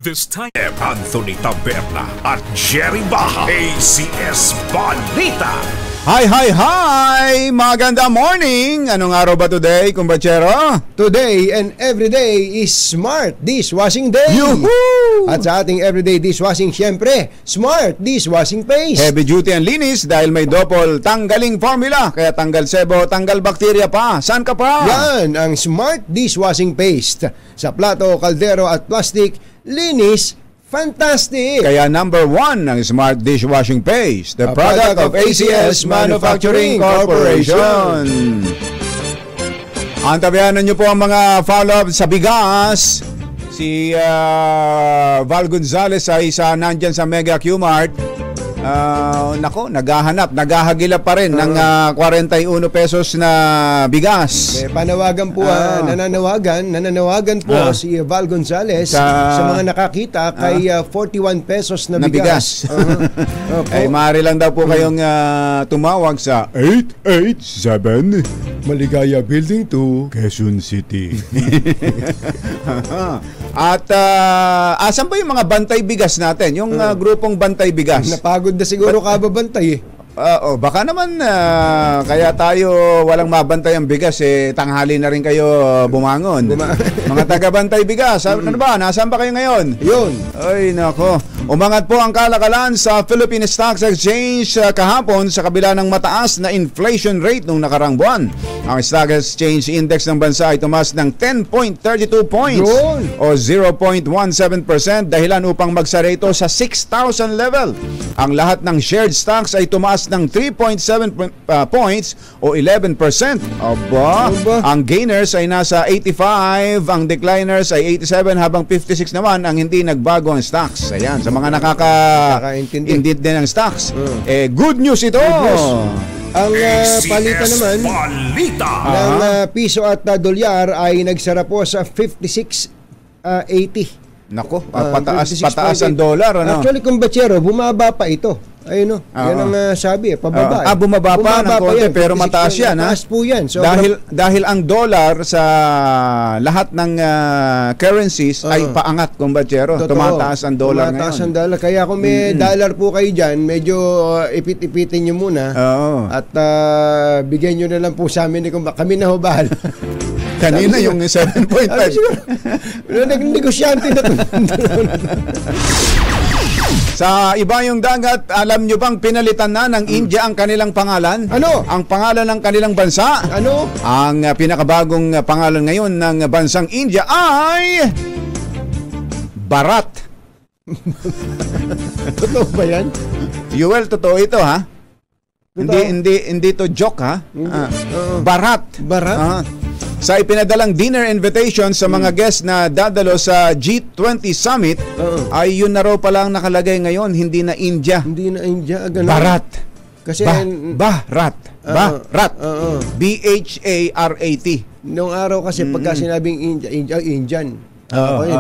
This time, Anthony Taberna at Jerry Baja. ACS Balita. Hi! Maganda morning! Anong araw ba today, kumbachero? Today and every day is Smart Dishwashing Day! Yuhuu! At sa ating everyday dishwashing, syempre, Smart Dishwashing Paste! Heavy duty and linis dahil may double tanggaling formula. Kaya tanggal sebo, tanggal bakterya pa. Saan ka pa? Yan ang Smart Dishwashing Paste. Sa plato, kaldero at plastic, linis, fantastic! Kaya number 1 ng Smart Dishwashing Paste, the product of ACS Manufacturing Corporation. Antabayanan niyo po ang mga follow-up sa bigas. Si Val Gonzales ay nandyan sa Mega Q-Mart. Naghahagilap pa rin ng 41 pesos na bigas. Panawagan po, nananawagan po si Val Gonzales sa mga nakakita kay 41 pesos na bigas. Ay maaari lang daw po kayong tumawag sa 887 Maligaya Building 2, Quezon City. At asan ba yung mga bantay bigas natin? Yung grupong bantay bigas. Napagod na siguro kababantay baka naman kaya tayo walang mabantay ang bigas tanghali na rin kayo bumangon. Mga taga-bantay bigas, ano ba? Nasaan ba kayo ngayon? Yun. Ay nako. Umangat po ang kalakalan sa Philippine Stock Exchange kahapon sa kabila ng mataas na inflation rate nung nakarang buwan. Ang Stock Exchange Index ng bansa ay tumaas ng 10.32 points o 0.17% dahilan upang magsara ito sa 6,000 level. Ang lahat ng shared stocks ay tumaas ng 3.7 points o 11%. Aba, ang gainers ay nasa 85, ang decliners ay 87 habang 56 naman ang hindi nagbago ang stocks. Ayan, sa mga nakakaintindi din ng stocks. Good news ito. Ang palitan naman ng piso at dolyar ay nagsara po sa 56 26.80. Nako, 26.8. pataas ang dollar, ano? Actually, kumbatsero, bumaba pa ito. Ayun, no? Yan ang sabi, pababa. Bumaba pa ng konti, pero mataas yan. Mataas po yan. So, dahil ang dollar sa lahat ng currencies ay paangat, kumbatsero. Tumataas ang dollar ngayon. Tumataas ang dollar. Kaya kung may dollar po kayo dyan, medyo ipit-ipitin nyo muna. At bigyan nyo na lang po sa amin. Kami na hubahal. Kanina yung 7.5. Nag-negosyante na ito. Sa iba yung dagat, alam nyo bang pinalitan na ng India ang kanilang pangalan? Ano? Ang pangalan ng kanilang bansa? Ano? Ang pinakabagong pangalan ngayon ng bansang India ay Bharat. Totoo ba yan? Yuel, totoo ito, ha? Hindi to joke, ha? Bharat. Bharat? Sa ipinadalang dinner invitation sa mga guests na dadalo sa G20 Summit, ay yun na raw pala ang nakalagay ngayon, hindi na India. Hindi na India. Bharat. Kasi Bharat. Bharat. B-H-A-R-A-T. Noong araw kasi pagka sinabing Indian.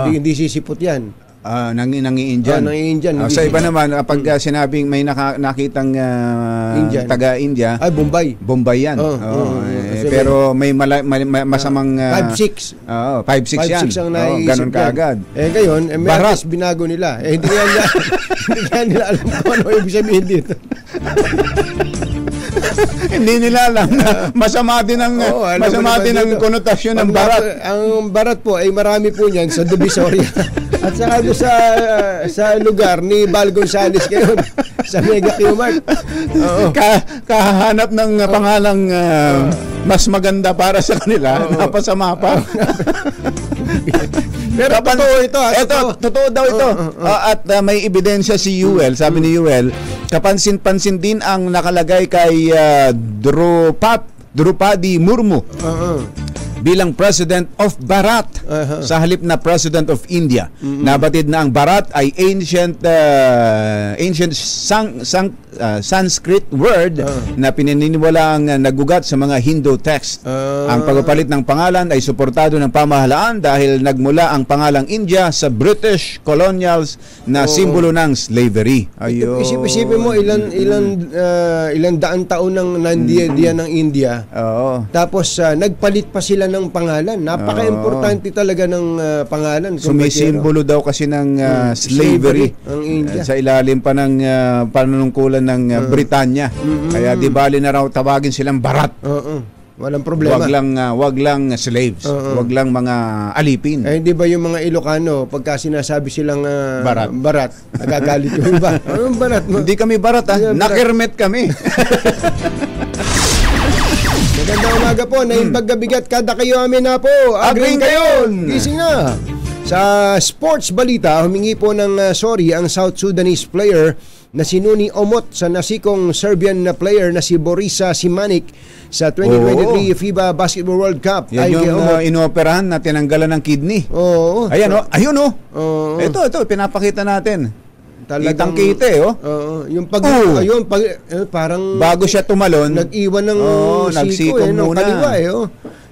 Hindi sisipot yan. Nangi-Indian. Nangi-Indian. Sa iba naman, kapag sinabing may nakitang taga-India, ay, Bombay. Bombay yan. Pero may masamang 5-6. 5-6 yan. 5-6 ang naisip ganun kaagad. Ngayon, Barat binago nila. Hindi kaya nila alam kung ano ibig sabihin dito. Hindi nila alam na masama din ang konotasyon ng Barat. Ang Barat po ay marami po niyan sa Divisoria. At saka doon sa lugar ni Bal Gonzales ngayon sa Mega Q-Mart. Kahanap ng pangalang mas maganda para sa kanila, napasama pa. Pero totoo ito. Totoo daw ito. At may ebidensya si Yuel, sabi ni Yuel, kapansin-pansin din ang nakalagay kay Draupadi Murmu bilang President of Bharat sa halip na President of India. Nabatid na ang Bharat ay ancient Sanskrit word na pinaniniwalaang nagugat sa mga Hindu text. Ang pagpapalit ng pangalan ay suportado ng pamahalaan dahil nagmula ang pangalang India sa British colonials na simbolo ng slavery. Isipin mo ilan daan taon nang nandiyan ng India. Tapos nagpalit pa sila ng pangalan. Napaka-importante talaga ng pangalan. Sumisimbolo daw kasi ng slavery ang India. Sa ilalim pa ng panunungkulan ng Britanya. Kaya di bali na raw tawagin silang Bharat. Walang problema. Wag lang slaves. Wag lang mga alipin. Hindi ba yung mga Ilocano pagka sinasabi silang Barat, nagagalit yung iba? Anong Barat mo? Hindi kami Barat, ha? Nakirmet kami. Magandang umaga po. Naimbag gabigat kada kayo amin na po. Agring kayo. Gising na. Sa sports balita, humingi po ng sorry ang South Sudanese player na si Nuni Omot sa nasikong Serbian na player na si Borisa Simanic sa 2023 FIBA Basketball World Cup. Yan yung inoperahan na tinanggalan ng kidney. Ayan, ayun, Ito, pinapakita natin. Kitang-kita, yung parang bago siya tumalon, nag-iwan ng nagsikong muna. Kaliwa,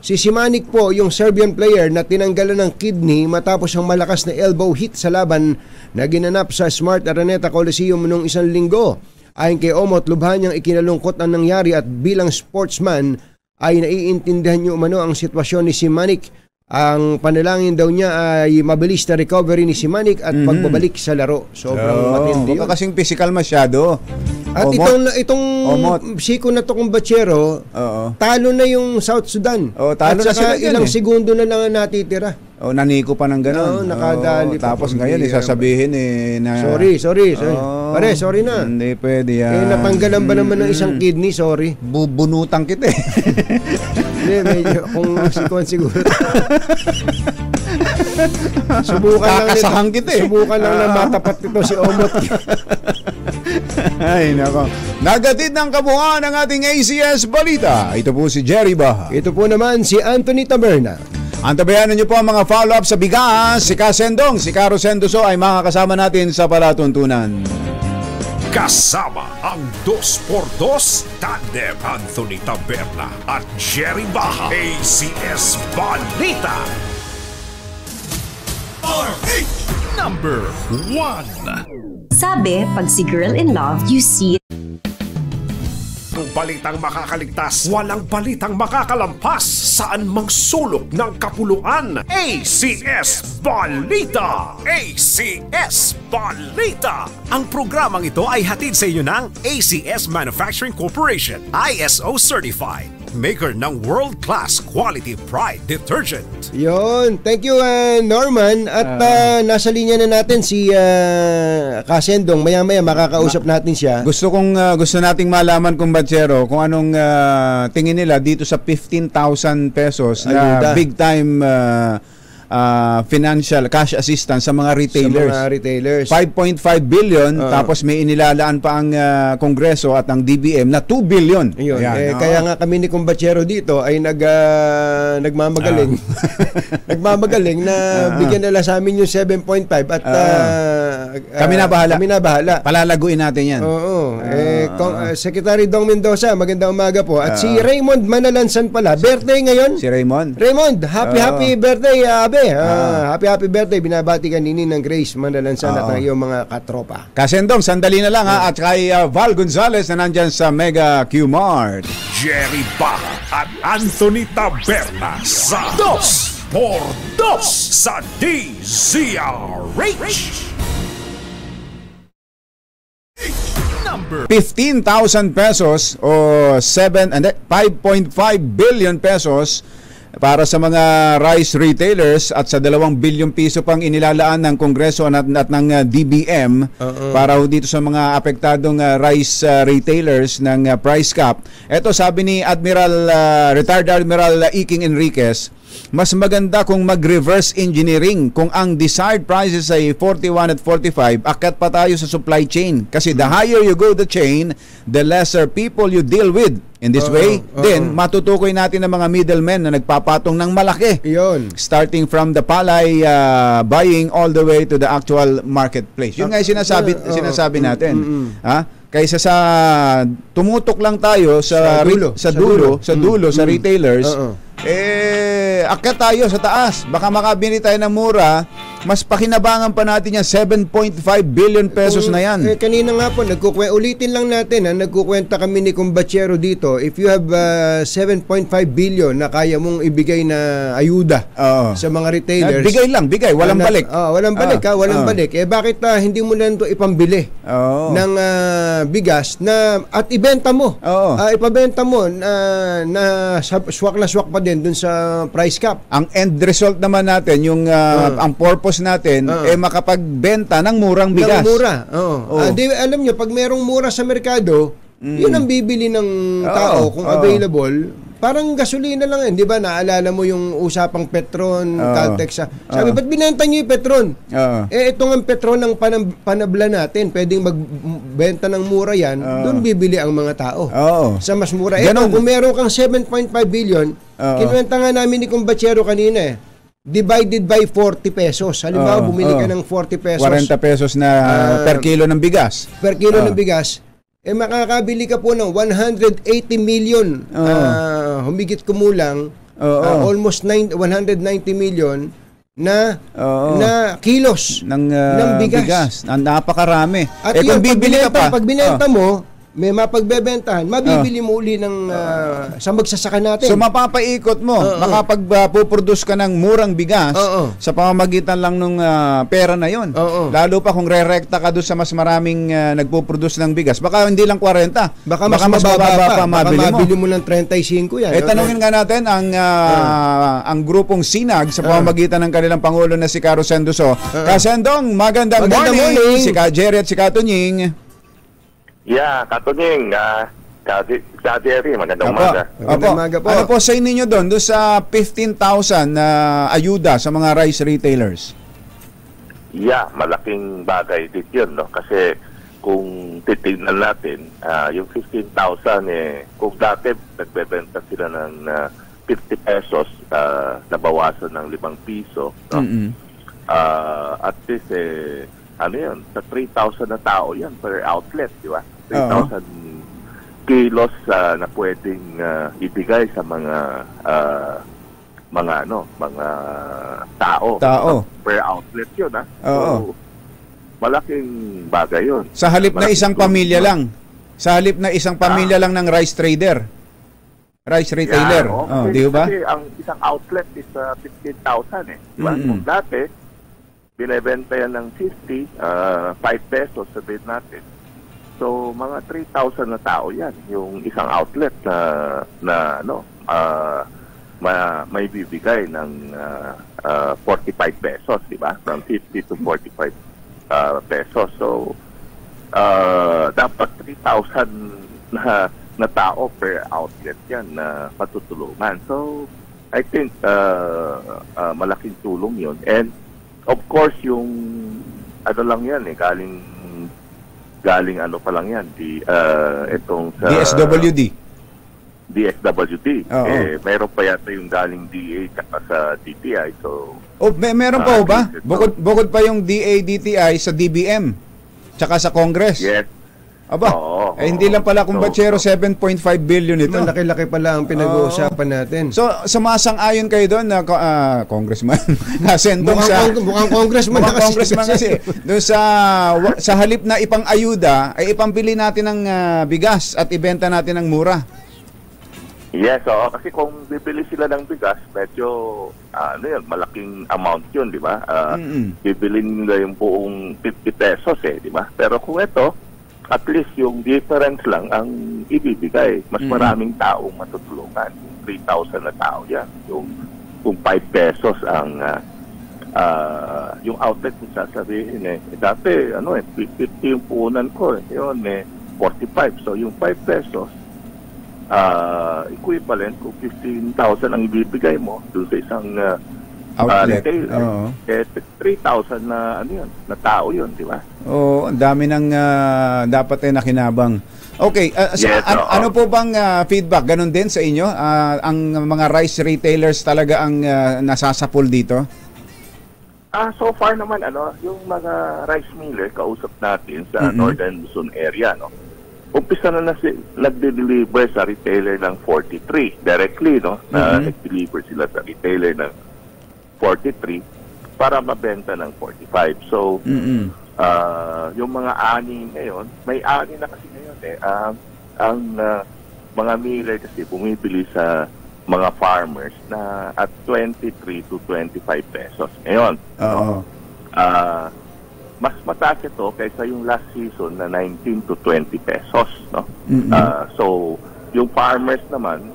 Si Simanic po, yung Serbian player na tinanggalan ng kidney matapos ang malakas na elbow hit sa laban na ginanap sa Smart Araneta Coliseum noong 1 linggo. Ayon kay Omot, lubhan niyang ikinalungkot ang nangyari at bilang sportsman ay naiintindihan niyo umano ang sitwasyon ni Simanic. Ang panalangin daw niya ay mabilis na recovery ni Simanic at pagbabalik sa laro. Sobrang matindi. Huwag kasing physical masyado. At itong siko na to kung batsero, talo na yung South Sudan. Talo at saka ilang segundo na lang natitira. Naniko pa ng gano'n. Nakadali pa. Tapos ngayon, sasabihin na... Sorry. Pare, sorry na. Hindi pwede yan. Natanggalan ba naman ng isang kidney? Sorry. Bubunutang kita Hindi, medyo kung siguro. Subukan lang na matapat ito si Omot. Ay, nako. Nagatid ng kabuuan ng ating ACS Balita. Ito po si Jerry Baha. Ito po naman si Anthony Taberna. Antabayanan niyo po ang mga follow-up sa bigas. Si Kasendong, si Caro Sendoso ay makakasama natin sa palatuntunan. Kasama ang 2x2 Tandem Anthony Taberna at Jerry Baha. ACS Balita. Number 1. Sabi, pag si girl in love, you see Kung balitang makakaligtas, walang balitang makakalampas. Saan mang sulok ng kapuluan? ACS Balita! ACS Balita! Ang programang ito ay hatid sa inyo ng ACS Manufacturing Corporation, ISO Certified, maker ng world-class quality Pride detergent. Yun, thank you Norman. At nasa linya na natin si Kasendong. Maya-maya makakausap natin siya. Gusto nating malaman kung Batsero kung anong tingin nila dito sa 15,000 pesos na Ayuda. big time financial cash assistance sa mga retailers. Sa mga retailers. 5.5 billion tapos may inilalaan pa ang Kongreso at ang DBM na 2 billion. Ayun, Ayan, kaya nga kami ni Kumbachero dito ay nagmamagaling. Nagmamagaling na bigyan nila sa amin yung 7.5 at kami na bahala. Kami na bahala. Palalaguin natin yan. Oo. Secretary Dong Mendoza, magandang umaga po. At si Raymond Manalansan pala, birthday ngayon. Si Raymond. Raymond, happy birthday, Abe. Happy birthday. Binabati ka nini ng Grace Manalansan at ang iyong mga katropa. Kasendong, sandali na lang at kay Val Gonzales na nandyan sa Mega Q-Mart. Jerry Baja at Anthony Taberna sa 2x2 sa DZRH. Number 15,000 pesos o 5.5 billion pesos para sa mga rice retailers at sa 2 bilyong piso pang inilalaan ng Kongreso at ng DBM para dito sa mga apektadong rice retailers ng price cap. Ito sabi ni retired Admiral Iking Enriquez, mas maganda kung mag-reverse engineering kung ang desired prices ay 41 at 45, akat pa tayo sa supply chain. Kasi the higher you go the chain, the lesser people you deal with. In this way, then matutukoy natin ang mga middlemen na nagpapatong ng malaki. Iyon. Starting from the palay buying all the way to the actual marketplace. Yun nga yung sinasabi natin. Kaysa sa tumutok lang tayo sa dulo sa retailers, akyat tayo sa taas. Baka makabili tayo ng mura, mas pakinabangan pa natin yan, 7.5 billion pesos na yan. Kanina nga po, ulitin lang natin, nagkukwenta kami ni Kumbachero dito, if you have 7.5 billion na kaya mong ibigay na ayuda sa mga retailers. Bigay, walang balik. Walang balik. Bakit hindi mo na ito ipambili ng bigas at ibenta mo? Ipabenta mo na swak na swak pa din dun sa price cap. Ang end result naman natin, yung ang purpose natin makapagbenta ng murang bigas. Ng mura. Alam nyo, pag merong mura sa merkado, yun ang bibili ng tao kung available. Parang gasolina lang yun, di ba? Naalala mo yung usapang Petron, Caltex. Sabi, ba't binenta nyo yung Petron? Ito nga Petron ng panabla natin. Pwedeng magbenta ng mura yan. Doon bibili ang mga tao. Sa mas mura. Kung meron kang 7.5 billion, kinuwenta nga namin ni Kumbachero kanina divided by 40 pesos. Halimbawa, bumili ka ng 40 pesos. 40 pesos na per kilo ng bigas. Per kilo ng bigas. Makakabili ka po ng 180 million. Humigit kumulang. Almost 190 million na kilos ng bigas. Napakarami. At kung bibili ka pa, pag binenta mo, may mapagbebentahan, mabibili mo uli ng sa magsasaka natin. So mapapaikot mo, makapagpuproduce ka ng murang bigas sa pamamagitan lang ng pera na yon. Lalo pa kung re-rekta ka doon sa mas maraming nagpuproduce ng bigas. Baka hindi lang 40, baka mas mababa pa mabili mo ng 35 yan. Tanungin nga natin ang grupong Sinag sa pamamagitan ng kanilang Pangulo na si Caro Sendoso. Kasendong, magandang morning. Si Ka Jerry at si Ka Tunying. Katunying, Jerry, magandang umaga. Ano po sa inyo doon sa 15,000 na ayuda sa mga rice retailers? Malaking bagay din yun, no? Kasi kung titignan natin, yung 15,000 kung dati nagbebenta sila ng 50 pesos, nabawasan ng 5 piso, no? At least sa 3,000 na tao yan per outlet, di ba? 3,000 kilos na pwedeng ibigay sa mga mga tao. Per outlet 'yun, ha. Oo. So, malaking bagay 'yun. Sa halip na isang pamilya lang. Sa halip na isang pamilya lang ng rice trader. Rice retailer. Di ba? Kasi ang isang outlet is 15,000 eh. Diba? Kung dati, binebenta yan ng 5 pesos sabihin natin. So, mga 3,000 na tao yan. Yung isang outlet na may bibigay ng 45 pesos, di ba? From 50 to 45 pesos. So, dapat 3,000 na tao per outlet yan na patutulungan. So, I think malaking tulong yun. And, of course, yung lang yan galing ano pa lang yan, itong sa DSWD. Meron pa yata yung galing DA at sa DTI. So, meron pa ba? Bukod pa yung DA, DTI sa DBM tsaka sa Congress. Yes. Aba, hindi lang pala kumbatsero 7.5 billion ito. Malaki-laki pala ang pinag-uusapan natin. So, sumasang-ayon kayo doon na congressman. Nasentong mukhang congressman kasi. Doon sa halip na ipang-ayuda, ay ipambili natin ng bigas at ibenta natin ng mura. Yes, kasi kung bibili sila ng bigas, medyo malaking amount 'yun, di ba? Bibilin nila yung buong 50 pesos di ba? Pero kung ito, at least yung difference lang ang ibibigay. Mas maraming taong matutulungan. 3,000 na tao yan. Kung 5 pesos ang yung outlet kung sasabihin dati 50 yung puhunan ko yun 45. So yung 5 pesos equivalent kung 15,000 ang ibibigay mo doon sa isang outlet. Retailer. 3,000 na tao yun, di ba? Ang dami ng dapat nakinabang. Okay, ano po bang feedback? Ganon din sa inyo? Ang mga rice retailers talaga ang nasasapul dito? So far naman, yung mga rice miller, kausap natin sa Northern Luzon area, umpisa na nagde-deliver sa retailer ng 43 directly, nag-deliver sila sa retailer ng 43 para mabenta ng 45. So, yung mga ani ngayon, may ani na kasi ngayon ang mga miller kasi bumibili sa mga farmers na at 23 to 25 pesos. Ngayon, mas mataas ito kaysa yung last season na 19 to 20 pesos. So, yung farmers naman,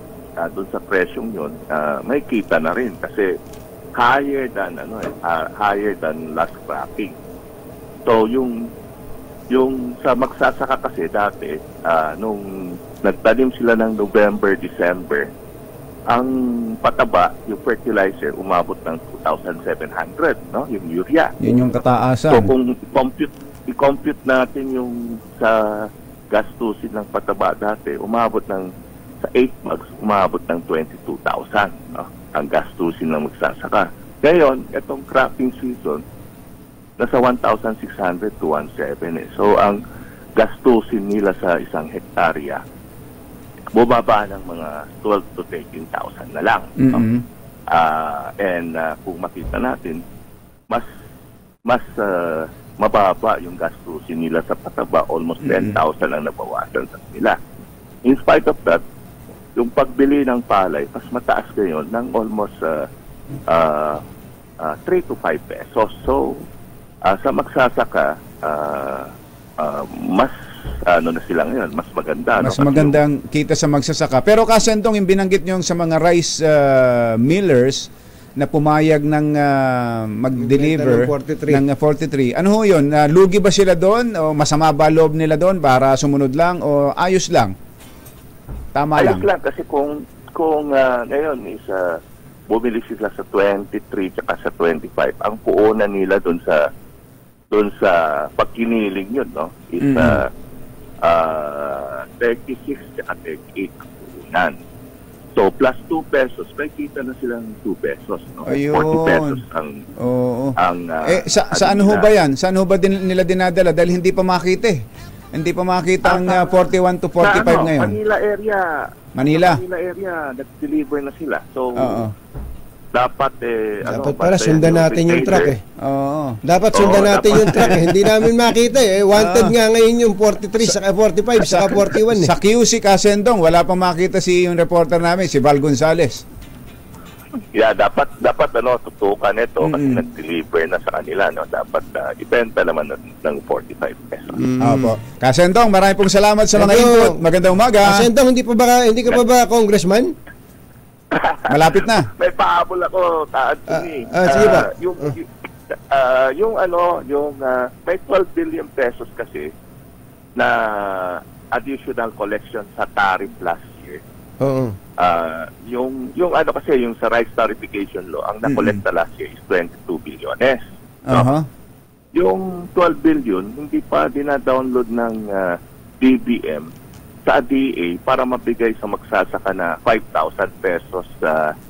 doon sa presyong yun, may kita na rin kasi higher than last cropping. So yung sa magsasaka kasi dati nung nagtanim sila ng November, December, ang pataba, yung fertilizer umabot ng 2,700, yung urea. Yun yung kataasan. So kung i-compute natin yung sa gastusin ng pataba dati, umabot ng sa 8 months, umabot ng 22,000, ang gastusin ng magsasaka. Ngayon, itong cropping season, nasa 1,600 to 1,700. So, ang gastusin nila sa isang hektarya, bumaba ng mga 12 to 13,000 na lang. Kung makita natin, mas mababa yung gastusin nila sa pataba, almost 10,000 ang nabawasan sa nila. In spite of that, yung pagbili ng palay, mas mataas ngayon ng almost 3 to 5 pesos. So, sa magsasaka, mas na sila ngayon, mas maganda. Mas magandang kita sa magsasaka. Pero kasentong yung binanggit nyo sa mga rice millers na pumayag ng mag-deliver ng 43. Ano ho yun? Lugi ba sila doon? O masama ba loob nila doon para sumunod lang? O ayos lang? Tama ayos lang kasi kung ngayon is bumili sila sa 23 tsaka sa 25, ang puunan nila doon sa pagkiniling yun is 36 tsaka 38 puunan. So plus 2 pesos, may kita na silang 2 pesos. Ayun. 40 pesos ang saan ho ba yan? Saan ho ba nila dinadala? Dahil hindi pa makita Hindi pa makita ang 41 to 45 ngayon. Manila area, nag-deliver na sila. So, dapat dapat pala sundan natin yung truck eh. Oo. Dapat sundan natin yung truck eh. Hindi namin makita eh. Wanted nga ngayon yung 43, saka 45, saka 41 eh. Sa QC Kasendong, wala pang makita yung reporter namin, si Val Gonzales. Yeah, dapat tutukan ito kasi nag-deliver na sa kanila, no. Dapat ibenta naman ng 45 pesos. Opo. Kasendong, maraming pong salamat sa mga input. Magandang umaga. Kasendong, hindi ka pa ba congressman? Malapit na. May pahabol ako, Anthony. Sige ba? May 12 billion pesos kasi na additional collection sa tariff last year. Oo. Yung sa rice tarification law, ang nakolekta last year is 22 billion. Yung 12 billion, hindi pa dina-download ng DBM sa DA para mabigay sa magsasaka na 5,000 pesos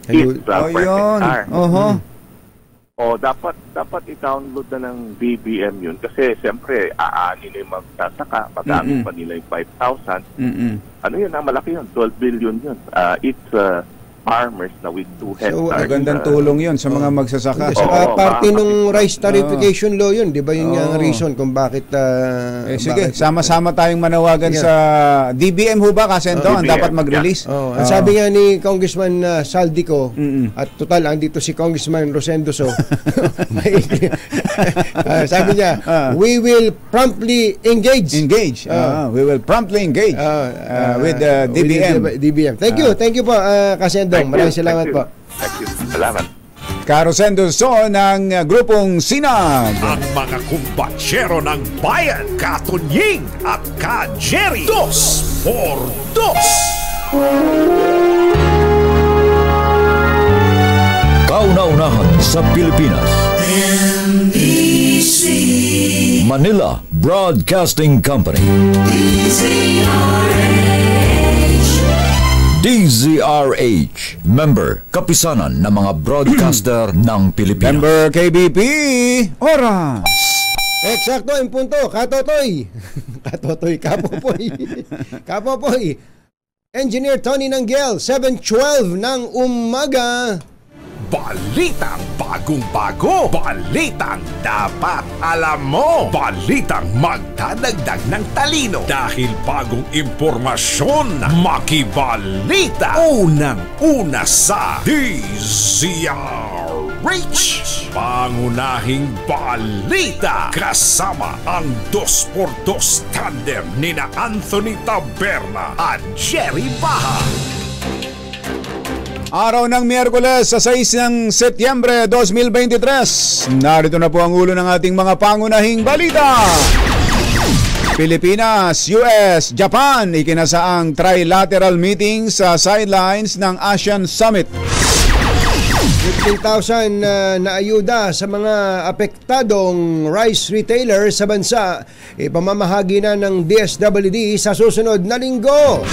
each per hectare. O dapat i-download na ng BBM yun kasi siyempre aanin na yung magsasaka, magamit pa nila yung 5,000. Ano yun, malaki yun, 12 billion yun. It's farmers na with 2 hectares. So, magandang tulong yun sa mga magsasaka. Saka parte nung rice tarification law yun, di ba yun yung reason kung bakit... sige, sama-sama tayong manawagan sa DBM ho ba, Kasendong, ang dapat mag-release? Ang sabi nga ni Congressman Saldico, at total, andito si Congressman Rosendo So, sabi niya, we will promptly engage. We will promptly engage with DBM. Thank you po, Kasendong. Maraming salamat po. Thank you. Salamat. Karosendo So ng grupong Sinag. Ang mga kumbatsero ng bayan, Katunying at Ka-Jerry. 2x2. Kauna-unahan sa Pilipinas. NBC Manila Broadcasting Company. DZRH, member kapisanan ng mga broadcaster ng Pilipinas. Member KBP, oras. Eksakto, yung punto, Katotoy. Kapopoy. Engineer Tony Nanggel, 7:12 ng umaga. Balitang bagong-bago. Balitang dapat alam mo. Balitang magdadagdag ng talino. Dahil bagong impormasyon, makibalita. Unang-una sa DZRH. Pangunahing balita. Kasama ang 2x2 tandem nina Anthony Taberna at Jerry Baha. Araw ng Miyerkules sa 6 ng Setyembre 2023. Narito na po ang ulo ng ating mga pangunahing balita. Pilipinas, US, Japan ikinasaang trilateral meeting sa sidelines ng ASEAN Summit. 15,000 na ayuda sa mga apektadong rice retailer sa bansa. Ipamamahagi na ng DSWD sa susunod na linggo.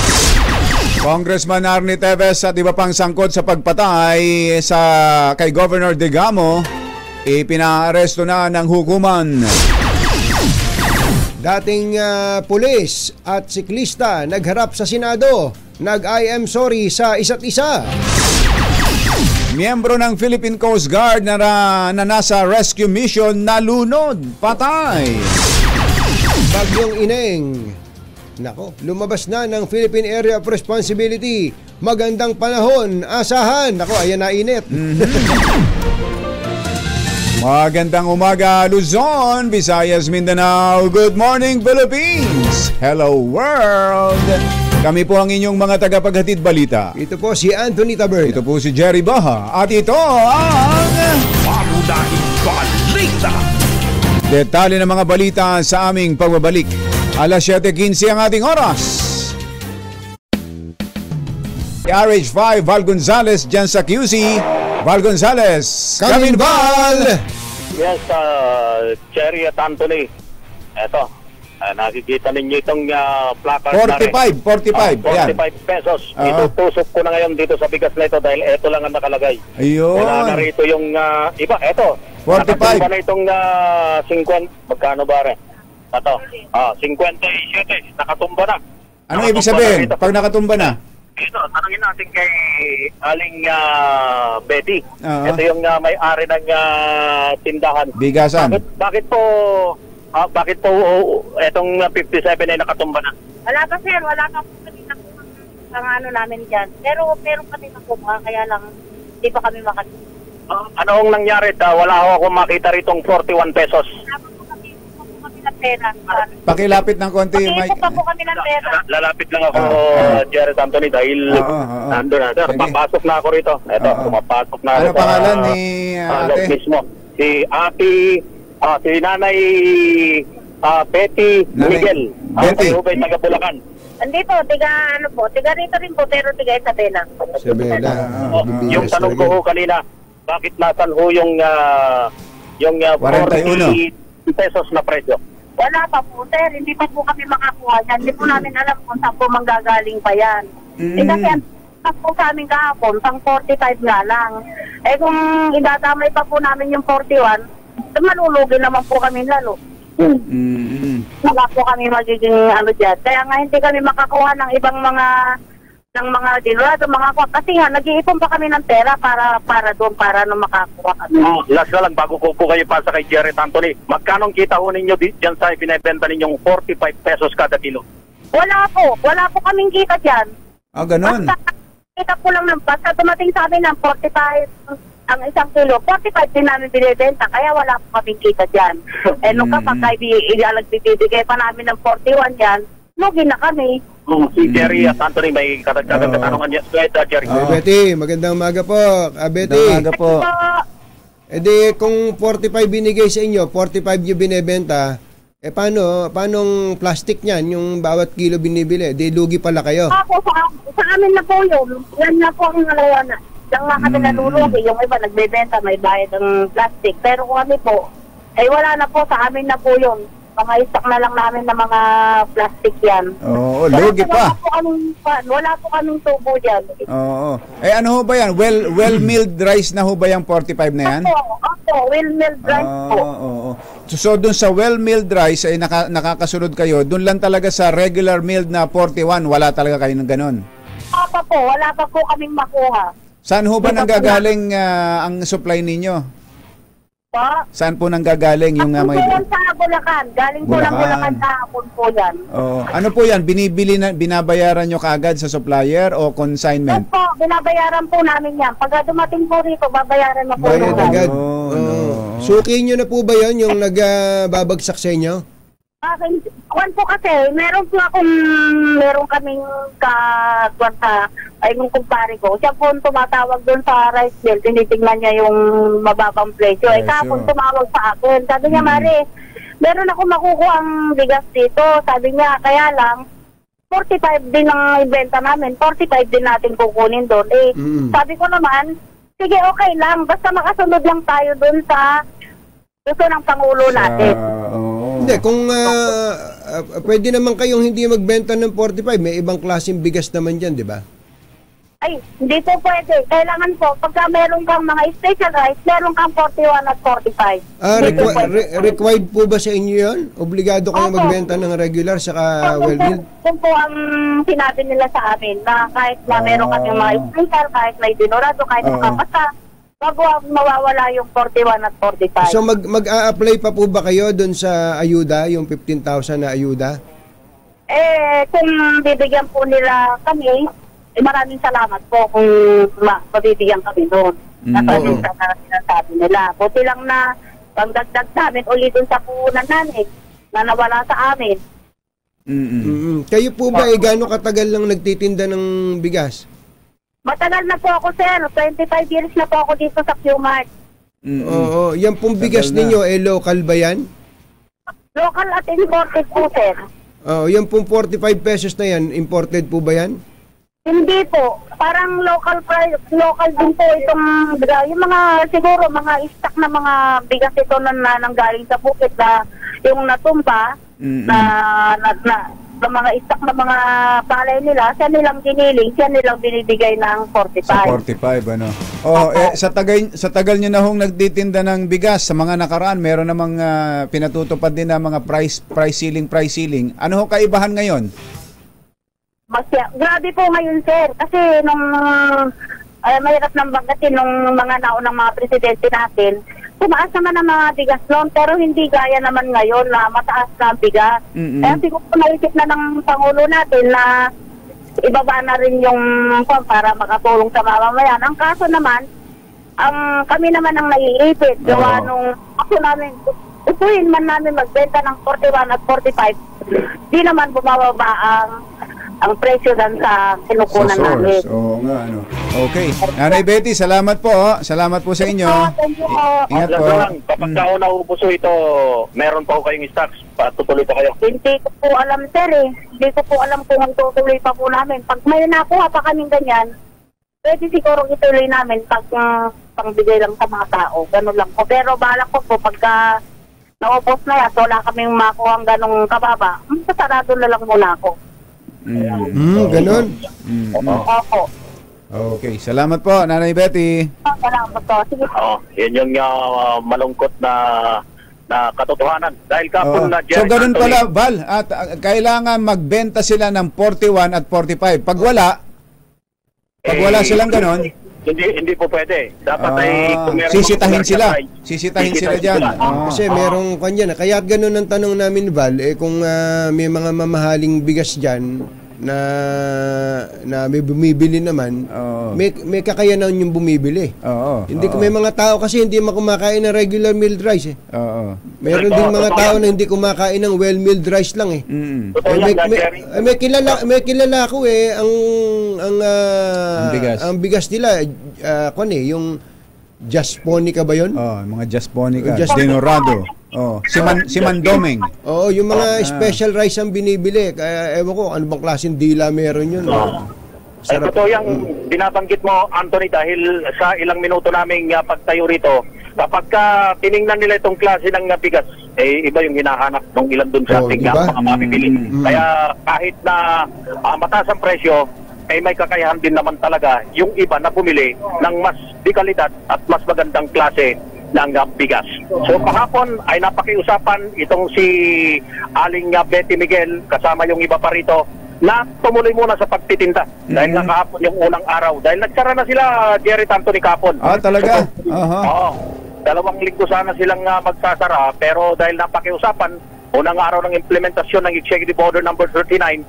Congressman Arnie Teves at iba pang sangkot sa pagpatay kay Governor Digamo, ipinaaresto na ng hukuman. Dating pulis at siklista nagharap sa Senado, nag-I am sorry sa isa't isa. Miyembro ng Philippine Coast Guard na nasa rescue mission nalunod, patay. Bagyong Ineng. Nako, lumabas na ng Philippine Area of Responsibility. Magandang panahon, asahan. Nako, ayan na init. Magandang umaga, Luzon, Visayas, Mindanao. Good morning, Philippines. Hello, world. Kami po ang inyong mga tagapaghatid balita. Ito po si Anthony Taberna. Ito po si Jerry Baha. At ito ang Pangunahing balita. detalye ng mga balita sa aming pagbabalik. Alas 7:15 ang ating oras. RH5, Val Gonzales dyan sa QC. Val Gonzales, Kamin Val! Yes, Cherry at Anthony. Eto, nakikita ninyo itong placard 45. 45 pesos. Itutusok ko na ngayon dito sa bigas na ito dahil ito lang ang nakalagay. Ayun. Wala na rito yung iba. Eto, 45. nakatumba na itong 50. Magkano ba rin? Ito, 57. Nakatumba na. Ano ibig sabihin pag nakatumba na? Ito, tanungin natin kay Aling Betty. Oo. Ito yung may-ari ng tindahan. Bigasan. Bakit po itong 57 ay nakatumba na? Wala pa sir, wala pa po kanina po ang ano namin dyan. Pero meron kami nakuha, kaya lang hindi pa kami makakita. Ano ang nangyari? Wala ako makita ritong 41 pesos. Wala pa po kami ng pera. Pakilapit ng konti yung mic. Pakipot pa po kami ng pera. Lalapit lang ako, Jerry Anthony, dahil nandun na. Sir, Sige. papasok na ako rito. Ito, pumapasok na ako. Ano pangalan ni ate? Mismo. Si si Nanay Betty Nanay Miguel. Betty. Ang ubay taga Bulacan. Andito, tiga rito rin po, pero tiga Isabela. Isabela. Yung tanong ko ho kanina, bakit nasan ho yung 40 pesos na presyo? Wala pa po sir, hindi pa po kami makakuha yan. Hindi po namin alam kung saan po manggagaling pa yan. Kasi ang po sa amin kahapon, pang 45 nga lang. Eh kung idadamay pa po namin yung 41, malulugi naman po kami lalo. Wala po kami magiging dyan. Kaya nga hindi kami makakuha ng ibang mga dinurado, kasi nga nag-iipon pa kami ng pera para doon, para nung makakuha kami. Last na lang, bago ko kayo pasa kay Jerry Anthony, magkano kita ho ninyo dyan sa binibenta ninyong 45 pesos kada kilo? Wala po kaming kita dyan. Ganon. Basta kita po lang basta dumating sa amin ng 45 ang isang kilo, 45 din namin binibenta, kaya wala po kaming kita dyan. Nung kapag bibigay pa namin ng 41 yan, lugi na kami. Si Jerry at Anthony may kadagdagan katanungan niya. Jerry. Betty, magandang umaga po. Betty. Magandang umaga po. Kung 45 binigay sa inyo, 45 yung binebenta, paanong plastic niyan, yung bawat kilo binibili? Lugi pala kayo. Sa amin na po yun. Yan na po ang nalawanan. Diyan nga kami nalulugi. Yung iba nagbebenta, may bayad ng plastic. Pero kung kami po, wala na po, sa amin na po yun. Mga isak na lang namin ng mga plastic yan. Oo, lugi pa. Wala po kaming tubo dyan. Oo. Ano ho ba yan? Well-milled rice na ho ba yung 45 na yan? Opo, well-milled rice po. Oo. So dun sa well-milled rice ay nakakasunod kayo, dun lang talaga sa regular milled na 41, wala talaga kayo ng ganon? Wala pa po kaming makuha. Saan ho ba nanggagaling ang supply ninyo? Saan po nanggagaling yung may... sa Bulacan. Galing po lang Bulacan kahapon po yan. Ano po yan? Binabayaran nyo kaagad sa supplier o consignment? Yes po, binabayaran po namin yan. Pag dumating po rito, babayaran na po. Bayad agad. Suki nyo na po ba yun yung nagbabagsak sa inyo? Kuwan po kasi, meron kaming yung kumpare ko. Siya po tumatawag doon sa rice mill, tinitingnan niya yung mababang presyo. Kahapon tumawag sa akin. Sabi niya, Mari, meron ako makukuha ang bigas dito. Sabi niya, kaya lang, 45 din ang ibenta namin. 45 din natin kukunin doon. Sabi ko naman, sige, okay lang. Basta makasunod lang tayo doon sa gusto ng Pangulo natin. Hindi, kung pwede naman kayong hindi magbenta ng 45, may ibang klaseng bigas naman dyan, di ba? Ay, hindi po pwede. Kailangan po, pagka meron kang mga special rice, meron kang 41 at 45. Required po ba sa inyo yun? Obligado kayo magbenta ng regular saka well-milled? Kung po ang sinabi nila sa amin na kahit na meron kami mga special, kahit may dinurado, kahit makapasa, bago mawawala yung 41 at 45. So mag-a-apply pa po ba kayo doon sa ayuda, yung 15,000 na ayuda? Kung bibigyan po nila kami, maraming salamat po kung mabibigyan kami doon. Kasi sa sinasabi nila. Buti lang na pagdagdag namin ulit doon sa puhunan namin na nawala sa amin. Kayo po ba gano'ng katagal lang nagtitinda ng bigas? Matagal na po ako, sir. 25 years na po ako dito sa Q-Mart. Oo. Yan pong bigas ninyo, local ba yan? Local at imported po, sir. Yan pong 45 pesos na yan, imported po ba yan? Hindi po. Parang local price, local din po itong, yung mga, siguro, mga stock na mga bigas ito na nanggaling sa bukid na yung natumba, na mga stock na mga palay nila, siya nilang giniling, siya nilang binibigay ng 45. Sa 45, ano? Sa tagal nyo na hong nagtitinda ng bigas, sa mga nakaraan, meron namang pinatutupad din na mga price ceiling. Ano ho kaibahan ngayon? Grabe po ngayon, sir. Kasi nung mahirap nang banggatin nung mga naunang mga presidente natin, tumaas naman ang mga bigas noon, pero hindi gaya naman ngayon na mataas na ang bigas. Kaya siguro naisip na ng Pangulo natin na ibaba na rin yung para makatulong sa mamamayan. Ang kaso naman, kami naman ang naiipit. Gawa nung ako namin, upuin man namin magbenta ng 41 at 45, di naman bumababa ang presyo dan sa kinukunan namin. Oo nga, ano. Okay. Nanay Betty, salamat po. Salamat po sa inyo. Ingat po. Kapag naubos ito, meron pa po kayong stocks. Patutuloy pa kayo? Hindi ko po alam, sir eh. Hindi ko po alam kung tutuloy pa po namin. Pag may nakuha pa kaming ganyan, pwede siguro ituloy namin pag pangbigay lang sa mga tao. Ganun lang po. Pero balak ko po pagka naubos na yan, wala kaming makuha ang ganong kababa, sarado na lang muna ako. Ganun. Opo. Okay, salamat po, Nanay Betty. Salamat po. Sige po. Yan yung malungkot na katotohanan. Dahil kapon na Jerry So ganun Anthony, pala, Val, at kailangan magbenta sila ng 41 at 45. Pag wala silang ganun, hindi po pwede. Dapat ay kung meron sisitahin mga sila. Sisitahin sila dyan. Kasi merong kanya na. Kaya ganun ang tanong namin, Val, kung may mga mamahaling bigas dyan na may bumibili naman, may kakayanan yung bumibili. Hindi ko may mga tao kasi hindi kumakain ng regular milled rice Meron din mga tao na hindi kumakain ng well milled rice lang may kilala ko ang bigas nila yung Jasponica ba yun? Mga Jasponica, Denorado. Si Mandoming. Yung mga special rice ang binibili. Kaya ewan ko, ano bang klaseng dila meron yun? Totoo yung binabanggit mo, Anthony, dahil sa ilang minuto naming pagtayo rito, kapag tiningnan nila itong klase ng bigas, iba yung hinahanap ng ilan dun sa ating mga mabibili. Kaya kahit na mataas ang presyo, may kakayahan din naman talaga yung iba na bumili ng mas di kalidad at mas magandang klase ng bigas. So kahapon ay napakiusapan itong si Aling Betty Miguel kasama yung iba pa rito na tumuloy muna sa pagtitinda dahil nga kahapon yung unang araw. Dahil nagsara na sila, Jerry Anthony, kahapon. Talaga? Dalawang linggo sana silang magsasara, pero dahil napakiusapan, unang araw ng implementasyon ng Executive Order number 39,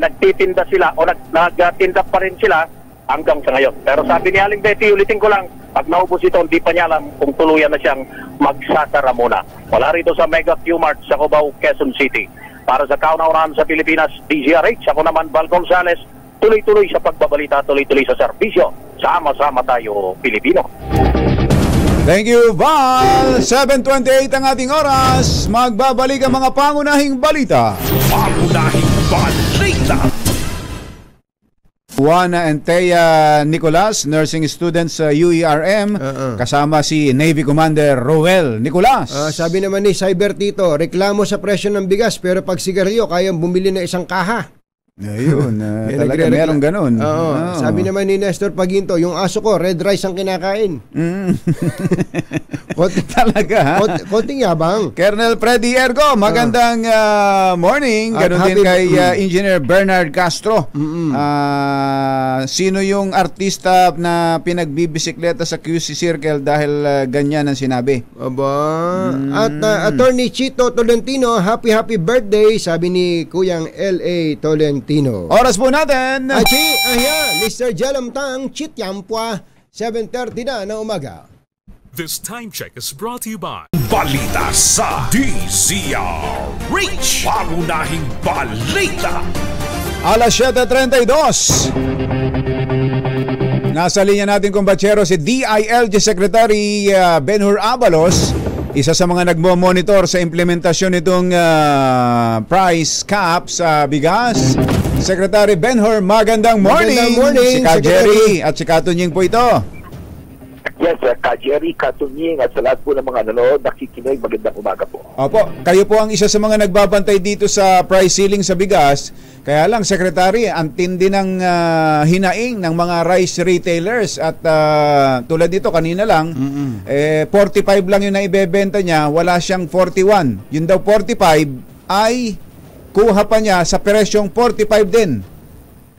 nagtitinda sila o nagtinda pa rin sila hanggang sa ngayon. Pero sabi ni Aling Betty, ulitin ko lang, pag naubos ito, hindi pa niya alam kung tuluyan na siyang magsasara muna. Wala rito sa Mega Q-Mart sa Cubao, Quezon City. Para sa kauna-unahan sa Pilipinas, DZRH, ako naman, Val Gonzales, tuloy-tuloy sa pagbabalita, tuloy-tuloy sa serbisyo. Sama-sama tayo, Pilipino. Thank you, Val! 7:28 ang ating oras. Magbabalik ang mga pangunahing balita. Pangunahing balita! Juana and Thea Nicolas, nursing students sa UERM, kasama si Navy Commander Roel Nicolas. Sabi naman ni Cyber Tito, reklamo sa presyo ng bigas pero pag sigarilyo kayang bumili na isang kaha. Ayun, talaga merong ganun. Sabi naman ni Nestor Paginto, yung aso ko, red rice ang kinakain. Talaga, ha? Konting yabang. Colonel Freddy Ergo, magandang morning. Ganun din kay Engineer Bernard Castro. Sino yung artista na pinagbibisikleta sa QC Circle dahil ganyan ang sinabi? At Attorney Chito Tolentino, happy birthday, sabi ni Kuyang L.A. Tolentino. Oras po natin. Mr. Jalamtang Chityampwa, 7:30 na ng umaga. This time check is brought to you by Balita sa DZRH. Pangunahing balita. Alas 7:32. Nasa linya natin kumbatsero si DILG Secretary Benhur Abalos, isa sa mga nagmo-monitor sa implementasyon nitong price cap sa bigas. Secretary Benhur, magandang morning. Magandang morning, si Jerry at si Katunying po ito. Yes, Jerry, Katunying at sa lahat po ng mga nanonood, nakikinig, magandang umaga po. Opo, kayo po ang isa sa mga nagbabantay dito sa price ceiling sa bigas. Kaya lang, Secretary, ang tindi ng hinaing ng mga rice retailers at tulad dito kanina lang, 45 lang yung naibebenta niya, wala siyang 41. Yun daw 45 ay kuha pa niya sa presyong 45 din.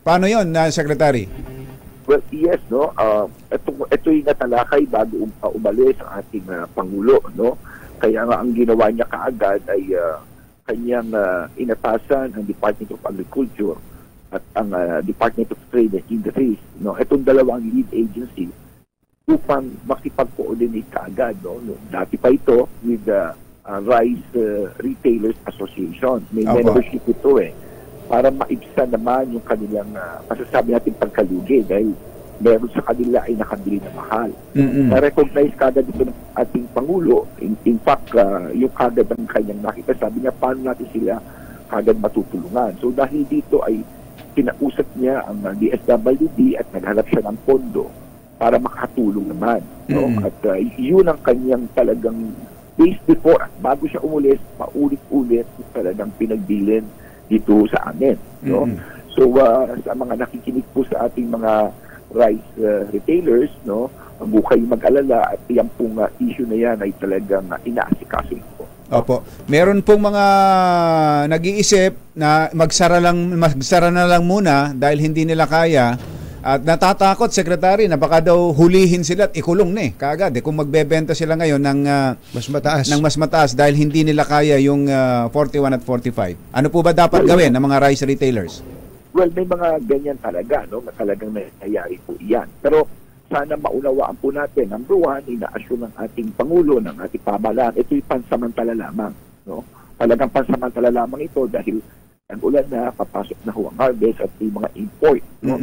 Paano yon, Secretary? Well, yes, no. Ito yung natalakay bago umalis ang ating Pangulo, no. Kaya nga ang ginawa niya kaagad ay kanyang inatasan ang Department of Agriculture at ang Department of Trade and Industries, no. Itong dalawang lead agency upang makipag-coordinate kaagad, no. Dati pa ito with the Rice Retailers Association. May membership ito para maibsan naman yung kanilang masasabi natin pagkalugi dahil meron sa kanila ay nakabili na mahal. Na-recognize kagad ito ng ating Pangulo. In fact, yung kagad ang kanyang nakita, sabi niya, paano natin sila kagad matutulungan. So dahil dito ay kinausap niya ang DSWD at naghanap siya ng pondo para makatulong naman. No? At yun ang kanyang talagang days before, bago siya umulis, paulit-ulit talagang pinagbilin dito sa amin. No? So sa mga nakikinig po sa ating mga rice retailers, no, huwag kayo mag-alala at yung pong issue na yan ay talagang inaasikaso po. Opo. Meron pong mga nag-iisip na magsara na lang muna dahil hindi nila kaya. At natatakot, Secretary, na baka daw hulihin sila at ikulong kaagad kung magbebenta sila ngayon ng mas mataas dahil hindi nila kaya yung 41 at 45. Ano po ba dapat gawin ng mga rice retailers? Well, may mga ganyan talaga, no, na talagang nangyayari po iyan. Pero sana maunawaan po natin, number one, ina-assure ng ating Pangulo, ng ating pamahalaan, ito'y pansamantala lamang. No? Talagang pansamantala lamang ito dahil ang ulan na, papasok na ho ang harvest at yung mga import. No?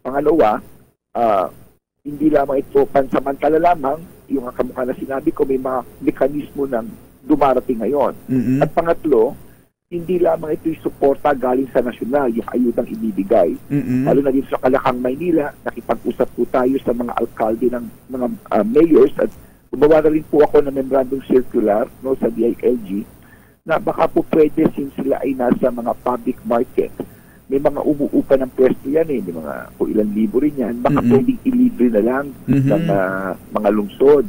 Pangalawa, hindi lamang ito pansamantala lamang, yung kamukha na sinabi ko, may mga mekanismo ng dumarating ngayon. At pangatlo, hindi lamang ito'y suporta galing sa nasyonal, yung ayudang ibibigay. Lalo na dito sa Kalakang, Maynila, nakipag-usap po tayo sa mga alkalde ng mga mayors at gumawa na rin po ako ng memorandum circular, no, sa DILG na baka po pwede since sila ay nasa mga public market. May mga umuupa ng pwesto yan may mga po ilang libo rin yan. Baka pwedeng ilibre na lang ng mga lungsod.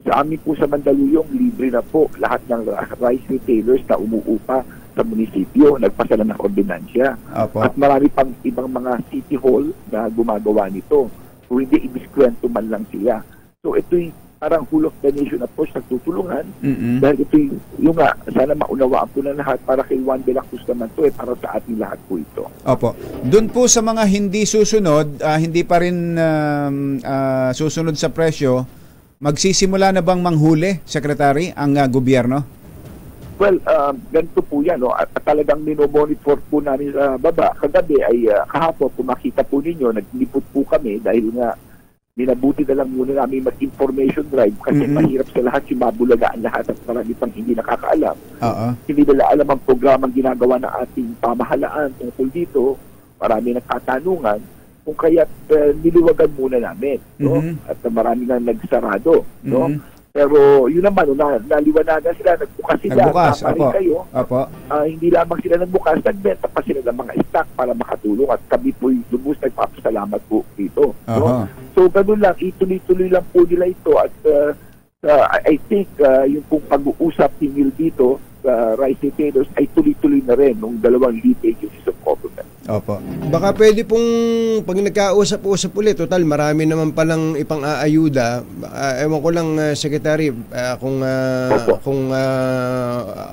Sa amin po sa Mandaluyong, libre na po lahat ng rice retailers na umuupa sa munisipyo, nagpasala ng ordinansya. At marami pang ibang mga city hall na gumagawa nito. So hindi idiskwento man lang sila. So ito'y parang whole of the nation approach na tutulungan dahil ito yung sana maunawaan po na lahat para kay Juan de la Cruz naman to para sa ating lahat po ito. Opo. Doon po sa mga hindi susunod, hindi pa rin susunod sa presyo, magsisimula na bang manghuli, Secretary, ang gobyerno? Well, ganito po yan, no? At talagang minomonitor po namin sa baba. Kagabi ay kahapon, kung makita po ninyo, naglipot po kami dahil nga minabuti na lang muna namin mag-information drive kasi mahirap sa lahat yung mabulagaan lahat at marami pang hindi nakakaalam. Hindi nila alam ang programang ginagawa ng ating pamahalaan tungkol dito. Marami nagkatanungan kung kaya't niliwagan muna namin. No? At marami na nagsarado. No? Pero yun naman, naliwanagan sila, nagbukas sila, tama rin kayo. Hindi lamang sila nagbukas, nagbenta pa sila ng mga stock para makatulong at kami po'y lubos nagpapasalamat po dito. No? So ganun lang, ituloy-tuloy lang po nila ito at I think yung pong pag-uusap tingil dito sa rice retailers ay tuloy-tuloy na rin ng dalawang lead agencies of government. Baka pwede pong pag nagkausap-usap ulit, total marami naman palang ipang-aayuda. Ewan ko lang, Secretary, kung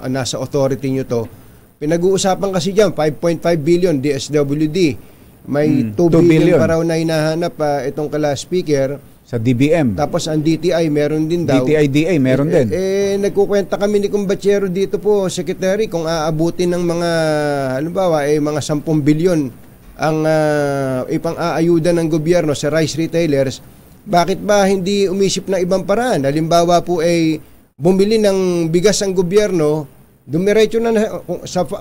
nasa authority nyo to. Pinag-uusapan kasi dyan, 5.5 billion DSWD. May 2 billion pa raw na hinahanap itong kala speaker. Sa DBM. Tapos ang DTI meron din daw. DTI-DA meron din. Nagkukwenta kami ni Kumbachero dito po, Secretary, kung aabutin ng mga, halimbawa, mga 10 bilyon ang ipang-aayuda ng gobyerno sa rice retailers, bakit ba hindi umisip ng ibang paraan? Halimbawa po bumili ng bigas ang gobyerno, dumiretso na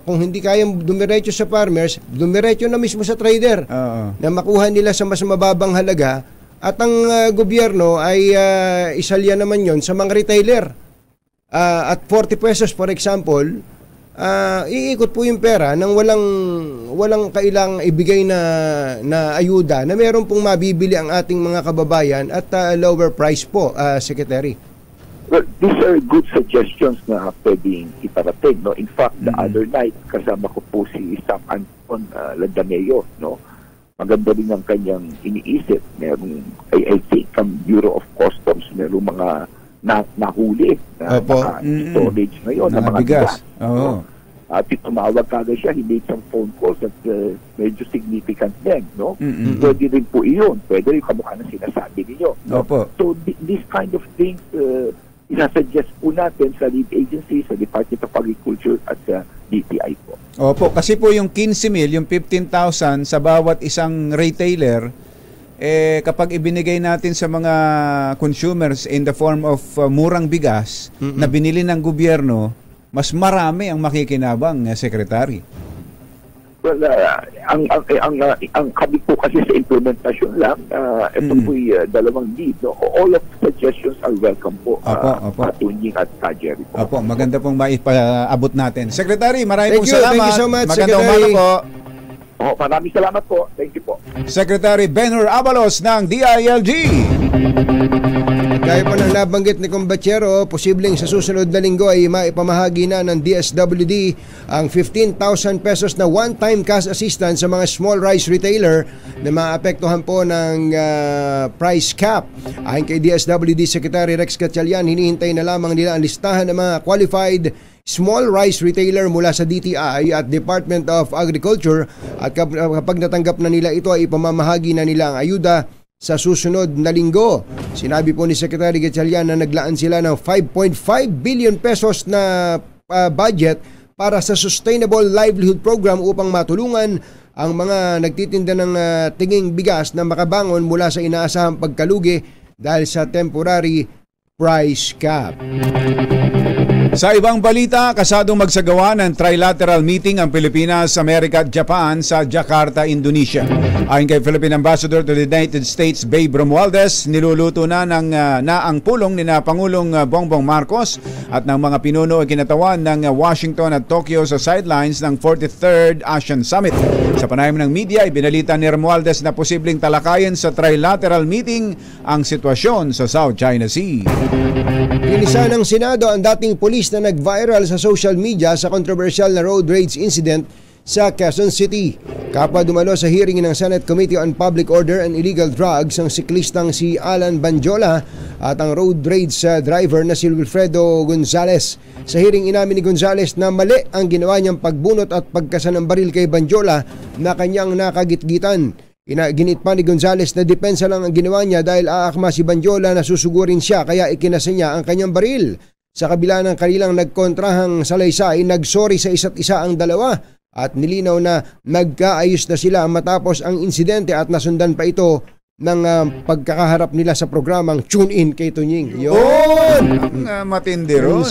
kung hindi kayang dumiretso sa farmers, dumiretso na mismo sa trader na makuha nila sa mas mababang halaga. At ang gobyerno ay isalya naman yon sa mga retailer. At 40 pesos, for example, iikot po yung pera nang walang kailangang ibigay na ayuda na meron pong mabibili ang ating mga kababayan at lower price po, Secretary. Well, these are good suggestions na pwedeng iparating. No? In fact, the other night, kasama ko po si Sam Anton Landameo, no? maganda rin ang kanyang iniisip. Merong, I think, ang Bureau of Customs, merong mga nahuli na storage ngayon na mga bigas. At tumawag kagad siya, he made some phone calls at medyo significant din, no? Pwede rin po iyon. Pwede rin kamukha na sinasabi niyo. No? So, this kind of things, isasuggest po natin sa lead agency, sa Department of Agriculture at sa DTI po. Opo, kasi po yung 15,000, yung 15,000 sa bawat isang retailer, kapag ibinigay natin sa mga consumers in the form of murang bigas na binili ng gobyerno, mas marami ang makikinabang, Secretary. Well, ang kami po kasi sa implementasyon lang, ito po'y dalawang lead. No? All of the suggestions are welcome po, Tunying at Jerry po. Opo, maganda pong maipaabot natin. Secretary, maraming pong salamat. Thank you so much, Magandang umaga po. Maraming salamat po. Thank you po. Secretary Benhur Abalos ng DILG. Gaya po ng nabanggit ni Combachero, posibleng sa susunod na linggo ay maipamahagi na ng DSWD ang 15,000 pesos na one-time cash assistance sa mga small rice retailer na maapektuhan po ng price cap. Ayon kay DSWD Secretary Rex Gatchalian, hinihintay na lamang nila ang listahan ng mga qualified small rice retailer mula sa DTI at Department of Agriculture, at kapag natanggap na nila ito ay ipamamahagi na nila ang ayuda sa susunod na linggo. Sinabi po ni Secretary Gatchalian na naglaan sila ng 5.5 billion pesos na budget para sa Sustainable Livelihood Program upang matulungan ang mga nagtitinda ng tinging bigas na makabangon mula sa inaasahang pagkalugi dahil sa temporary price cap. Sa ibang balita, kasadong magsagawa ng trilateral meeting ang Pilipinas, Amerika at Japan sa Jakarta, Indonesia. Ayon kay Philippine Ambassador to the United States, Babe Romualdez, niluluto na ang pulong ni Pangulong Bongbong Marcos at ng mga pinuno ay kinatawan ng Washington at Tokyo sa sidelines ng 43rd ASEAN Summit. Sa panayam ng media, ibinalita ni Romualdez na posibleng talakayin sa trilateral meeting ang sitwasyon sa South China Sea. Inisa ng Senado ang dating pulis na nag-viral sa social media sa controversial na road rage incident sa Quezon City. Kapwa dumalo sa hearing ng Senate Committee on Public Order and Illegal Drugs ang siklistang si Alan Banjola at ang road rage driver na si Wilfredo Gonzales. Sa hearing, inamin ni Gonzales na mali ang ginawa niyang pagbunot at pagkasa ng baril kay Banjola na kanyang nakagitgitan. Ginit pa ni Gonzales na depensa lang ang ginawa niya dahil aakma si Banjola na susugurin siya kaya ikinasa niya ang kanyang baril. Sa kabila ng kanilang nagkontrahang salaysay, nagsorry sa isa't isa ang dalawa at nilinaw na nagkaayos na sila matapos ang insidente at nasundan pa ito ng pagkakaharap nila sa programang Tune In kay Tunying. Yun! Matindi ron.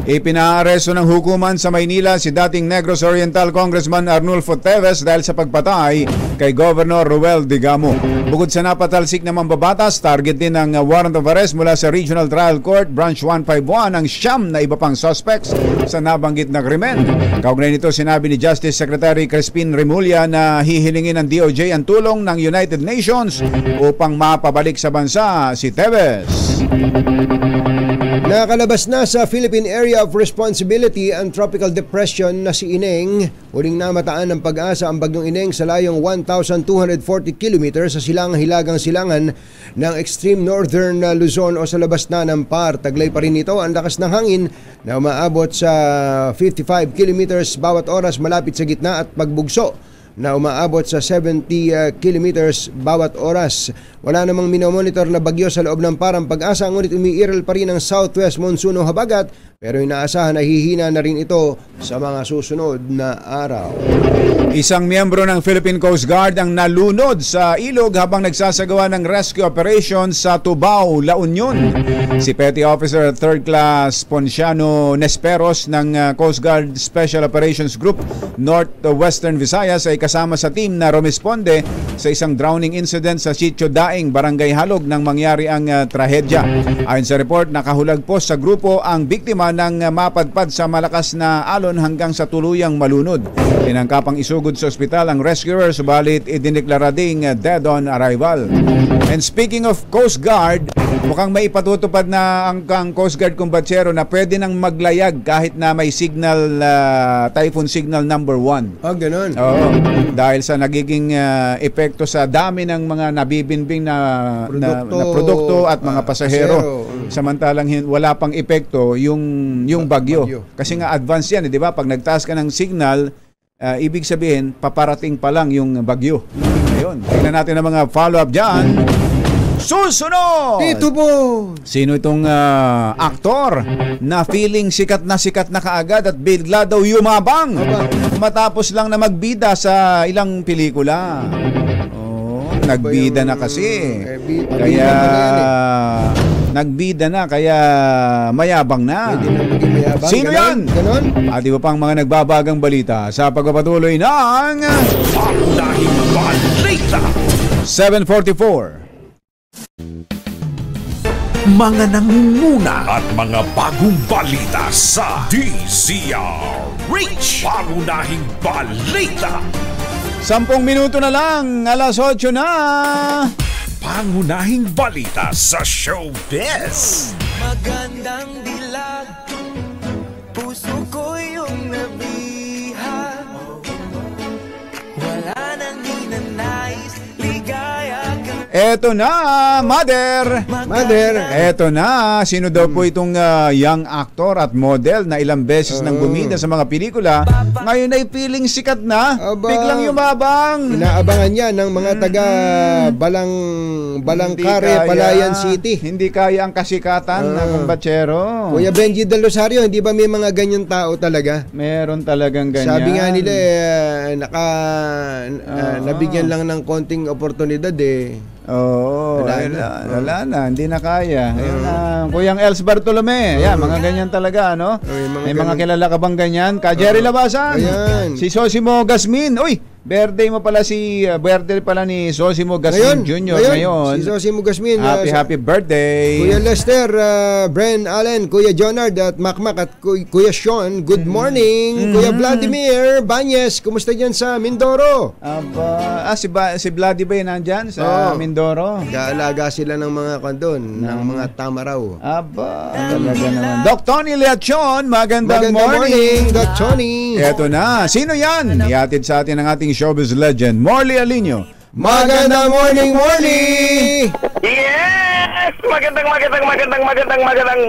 Ipinaaresto ng hukuman sa Maynila si dating Negros Oriental Congressman Arnulfo Teves dahil sa pagpatay kay Governor Ruel Digamo. Bukod sa napatalsik na mambabatas, target din ng warrant of arrest mula sa Regional Trial Court Branch 151 ang siyam na iba pang suspects sa nabanggit na krimen. Kaugnay nito, sinabi ni Justice Secretary Crispin Remulla na hihilingin ng DOJ ang tulong ng United Nations upang mapabalik sa bansa si Teves. Nakalabas na sa Philippine Area of Responsibility ang Tropical Depression na si Ineng. Huling namataan ng Pag-asa ang bagyong Ineng sa layong 1,240 km sa silangang-hilagang silangan ng extreme northern Luzon o sa labas na ng PAR. Taglay pa rin ito ang lakas ng hangin na umaabot sa 55 km bawat oras malapit sa gitna at pagbugso na umaabot sa 70 kilometers bawat oras. Wala namang minomonitor na bagyo sa loob ng parang Pag-asa, ngunit umiiral pa rin ang southwest monsoon o habagat, pero inaasahan na hihina na rin ito sa mga susunod na araw. Isang miyembro ng Philippine Coast Guard ang nalunod sa ilog habang nagsasagawa ng rescue operation sa Tubao, La Union. Si Petty Officer 3rd Class Ponciano Nesperos ng Coast Guard Special Operations Group Northwestern Visayas ay kasama sa team na rumisponde sa isang drowning incident sa Sitio Daing, Barangay Halog nang mangyari ang trahedya. Ayon sa report, nakahulagpos sa grupo ang biktima ng mapadpad sa malakas na alon hanggang sa tuluyang malunod. Tinangkapang isugod sa ospital ang rescuer, subalit idineklara ding dead on arrival. And speaking of Coast Guard, Mukhang may ipatutupad na ang Coast Guard kumbatsero na pwede nang maglayag kahit na may signal, typhoon signal number 1. Ah, ganun. Oo. Dahil sa nagiging epekto sa dami ng mga nabibinbing na produkto at mga pasahero. Samantalang wala pang epekto yung bagyo. Kasi nga advance yan, di ba? Pag nagtaas ka ng signal, ibig sabihin, paparating pa lang yung bagyo. Ayun. Tingnan natin ang mga follow-up dyan. Susunod! Tito po! Sino itong aktor na feeling sikat na kaagad at bigla daw yumabang matapos lang na magbida sa ilang pelikula? Oh, nagbida na kasi. Kaya nagbida na, kaya mayabang na. Sino yan? At iba pang mga nagbabagang balita sa pagpapatuloy ng Pangunahing balita. 7:44. Mga nangunguna at mga bagong balita sa DZRH. Pangunahing balita. 10 minuto na lang, alas 8 na. Pangunahing balita sa showbiz. Magandang dilag, puso ko yung nabihan. Wala nang hinanais, ligaya ka. Eto na, Mother! Eto na, sino daw po itong young actor at model na ilang beses nang bumida sa mga pelikula, ngayon ay feeling sikat na, biglang yumabang. Inaabangan niya ng mga taga Balangkare, Palayan City. Hindi kaya ang kasikatan ng kumbatsero. Kuya Benji Del Rosario, hindi ba may mga ganyan tao talaga? Meron talagang ganyan. Sabi nga nila, nabigyan lang ng konting oportunidad Oo, wala na, hindi na kaya. Ayun na, Kuyang Els Bartolome. Yan, mga ganyan talaga, no? May mga kilala ka bang ganyan? Ka Jerry Labasan. Si Sosimo Gasmin. Uy, birthday pala ni Sosimo Gasmin Jr. ngayon. Si Sosimo Gasmin. Happy birthday. Kuya Lester, Bren Allen, Kuya Jonard at Makmak at Kuya Sean, good morning. Kuya Vladimir Banyes, kumusta dyan sa Mindoro? Si Vladi ba yun nandyan sa Mindoro? Gaalaga sila ng mga kondon, ng mga tama raw. Talaga naman. Doc Tony Leachon, magandang morning. Doc Tony. Eto na, sino yan? Ihatid sa atin ang ating showbiz legend, Morley Alinio. Magandang morning! Yes! Magandang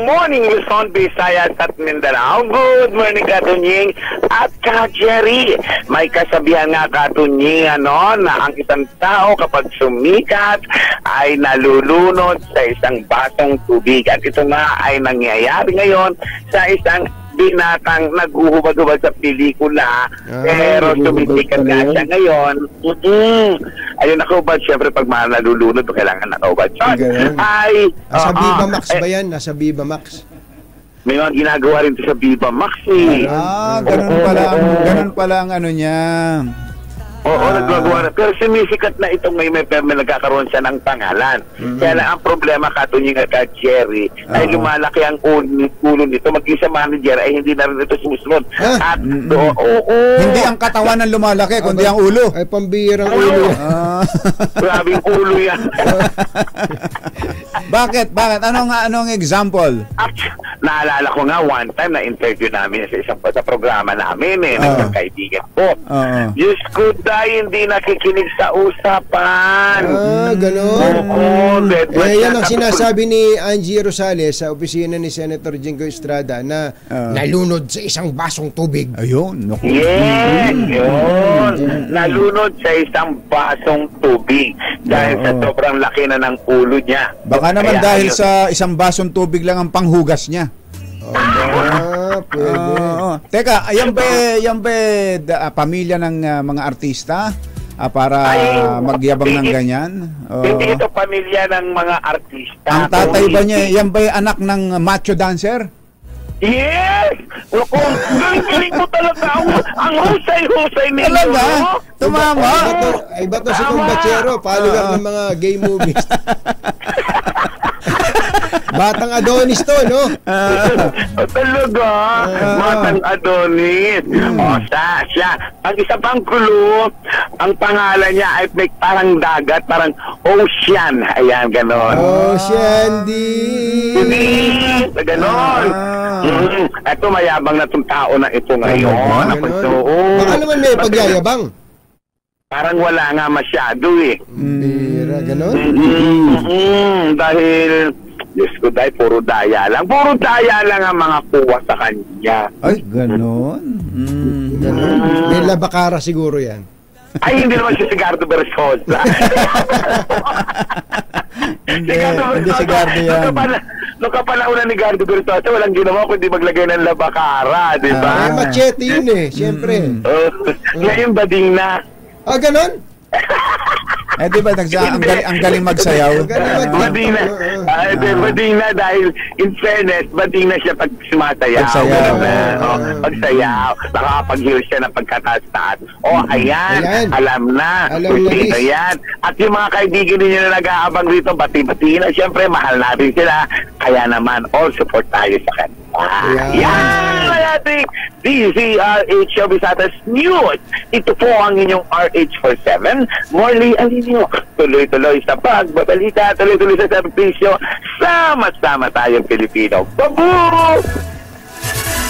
morning, Luzon, Visayas at Mindanao. Good morning, Katunying at Jerry. May kasabihan nga, Katunying, na ang isang tao kapag sumikat ay nalulunod sa isang basong tubig. At ito nga ay nangyayari ngayon sa isang binatang naghuhubad-hubad sa pelikula, pero sumisikat nga siya ngayon. Ayun, nakahubad. Siyempre, pag nalulunod, kailangan nakahubad. Nasa Viva Max ba yan? Nasa Viva Max? May mga ginagawa rin sa Viva Max. Ganun pala ang ano niya. Oo, nagagawa na. Pero sumisikat na ito ngayon, may nagkakaroon siya ng pangalan. Kaya lang ang problema, Katunying at Jerry, ay lumalaki ang ulo nito. Maging sa manager ay hindi na rin ito sumusunod. At hindi ang katawan ang lumalaki, kundi ang ulo. Ay, pambirang ulo. Grabing ulo yan. Bakit? Anong example? Naalala ko nga one time na interview namin sa programa namin ng kaibigan ko. Diyos ko, dahil hindi nakikinig sa usapan. Ganon. Yan ang sinasabi ni Angie Rosales sa opisina ni Senator Jingo Estrada na nalunod sa isang basong tubig. Ayun. Yes, yun. Nalunod sa isang basong tubig dahil sa sobrang laki na ng ulo niya. Baka naman dahil sa isang basong tubig lang ang panghugas niya. Pwede. Teka, yan ba pamilya ng mga artista para magyabang ng ganyan? Hindi ito pamilya ng mga artista. Ang tatay ba niya, yan ba anak ng macho dancer? Yes! Galing mo talaga. Ang husay-husay nila. Talaga? Tumama? Iba to si Kumbatsero, follower ng mga gay movies. Batang Adonis to, no? Talaga? Batang Adonis. Siya. Ang isa pang clue, ang pangalan niya ay may parang dagat, parang Ocean. Ayan, ganon. Ocean D. Ganon. Ito, mayabang na itong tao na ito ngayon. Baka naman may pagyayabang. Parang wala nga masyado eh. Bira, ganon? Dahil, Diyos ko, dahil puro daya lang. Puro daya lang ang mga kuha sa kanya. Ay, ganon. Ganon. May labakara siguro yan. Ay, hindi naman si Sigardo Bersosa. Hindi si Gardo yan. Nung kapalauna ni Gardo Bersosa, walang ginawa kundi maglagay ng labakara, di ba? Machete yun eh, siyempre. Ngayon bading na. Ganon? Di ba ang galing magsayaw? Bading na. Bading na dahil in fairness, bading na siya pag sumasayaw. Pagsayaw. Nakakapag-hear siya ng pagkataas-taas. Ayan. Alam na. Ayan. At yung mga kaibigan ninyo na nag-aabang rito, bati-bati na. Siyempre, mahal natin sila. Kaya naman, all support tayo sa kanila. Yan! Ating DZRH Shobisatas News. Ito po ang inyong RH47. Morley Alinio. Tuloy-tuloy sa pagbabalita, tuloy-tuloy sa servisyo. Sama-sama tayong Pilipino. Babu!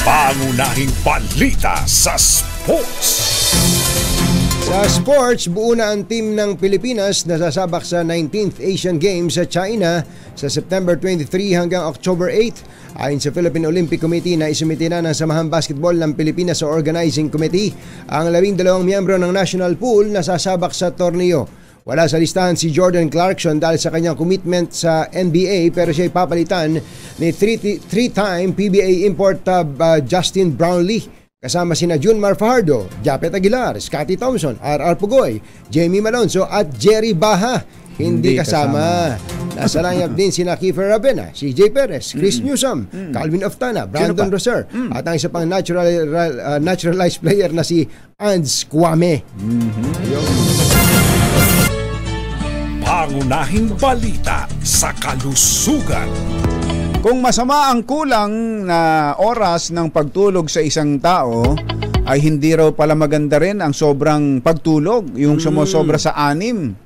Pangunahing balita sa sports. Sa sports, buo na ang team ng Pilipinas na sasabak sa 19th Asian Games sa China sa September 23 hanggang October 8. Ayon sa Philippine Olympic Committee na isumite na ng Samahang Basketball ng Pilipinas sa Organizing Committee ang 12 miyembro ng national pool na sasabak sa torneo. Wala sa listahan si Jordan Clarkson dahil sa kanyang commitment sa NBA pero siya ay papalitan ni three-time PBA import Justin Brownlee. Kasama sina Junmar Fajardo, Japet Aguilar, Scottie Thompson, R.R. Pugoy, Jamie Malonzo at Jerry Baha. Hindi kasama. Nasa lineup din sina Kiefer Ravena, CJ Perez, Chris Newsom, Calvin Oftana, Brandon Roser, at ang isa pang naturalized player na si Ans Kwame. Pangunahing balita sa kalusugan. Kung masama ang kulang na oras ng pagtulog sa isang tao, ay hindi raw pala maganda rin ang sobrang pagtulog, yung sumusobra sa 6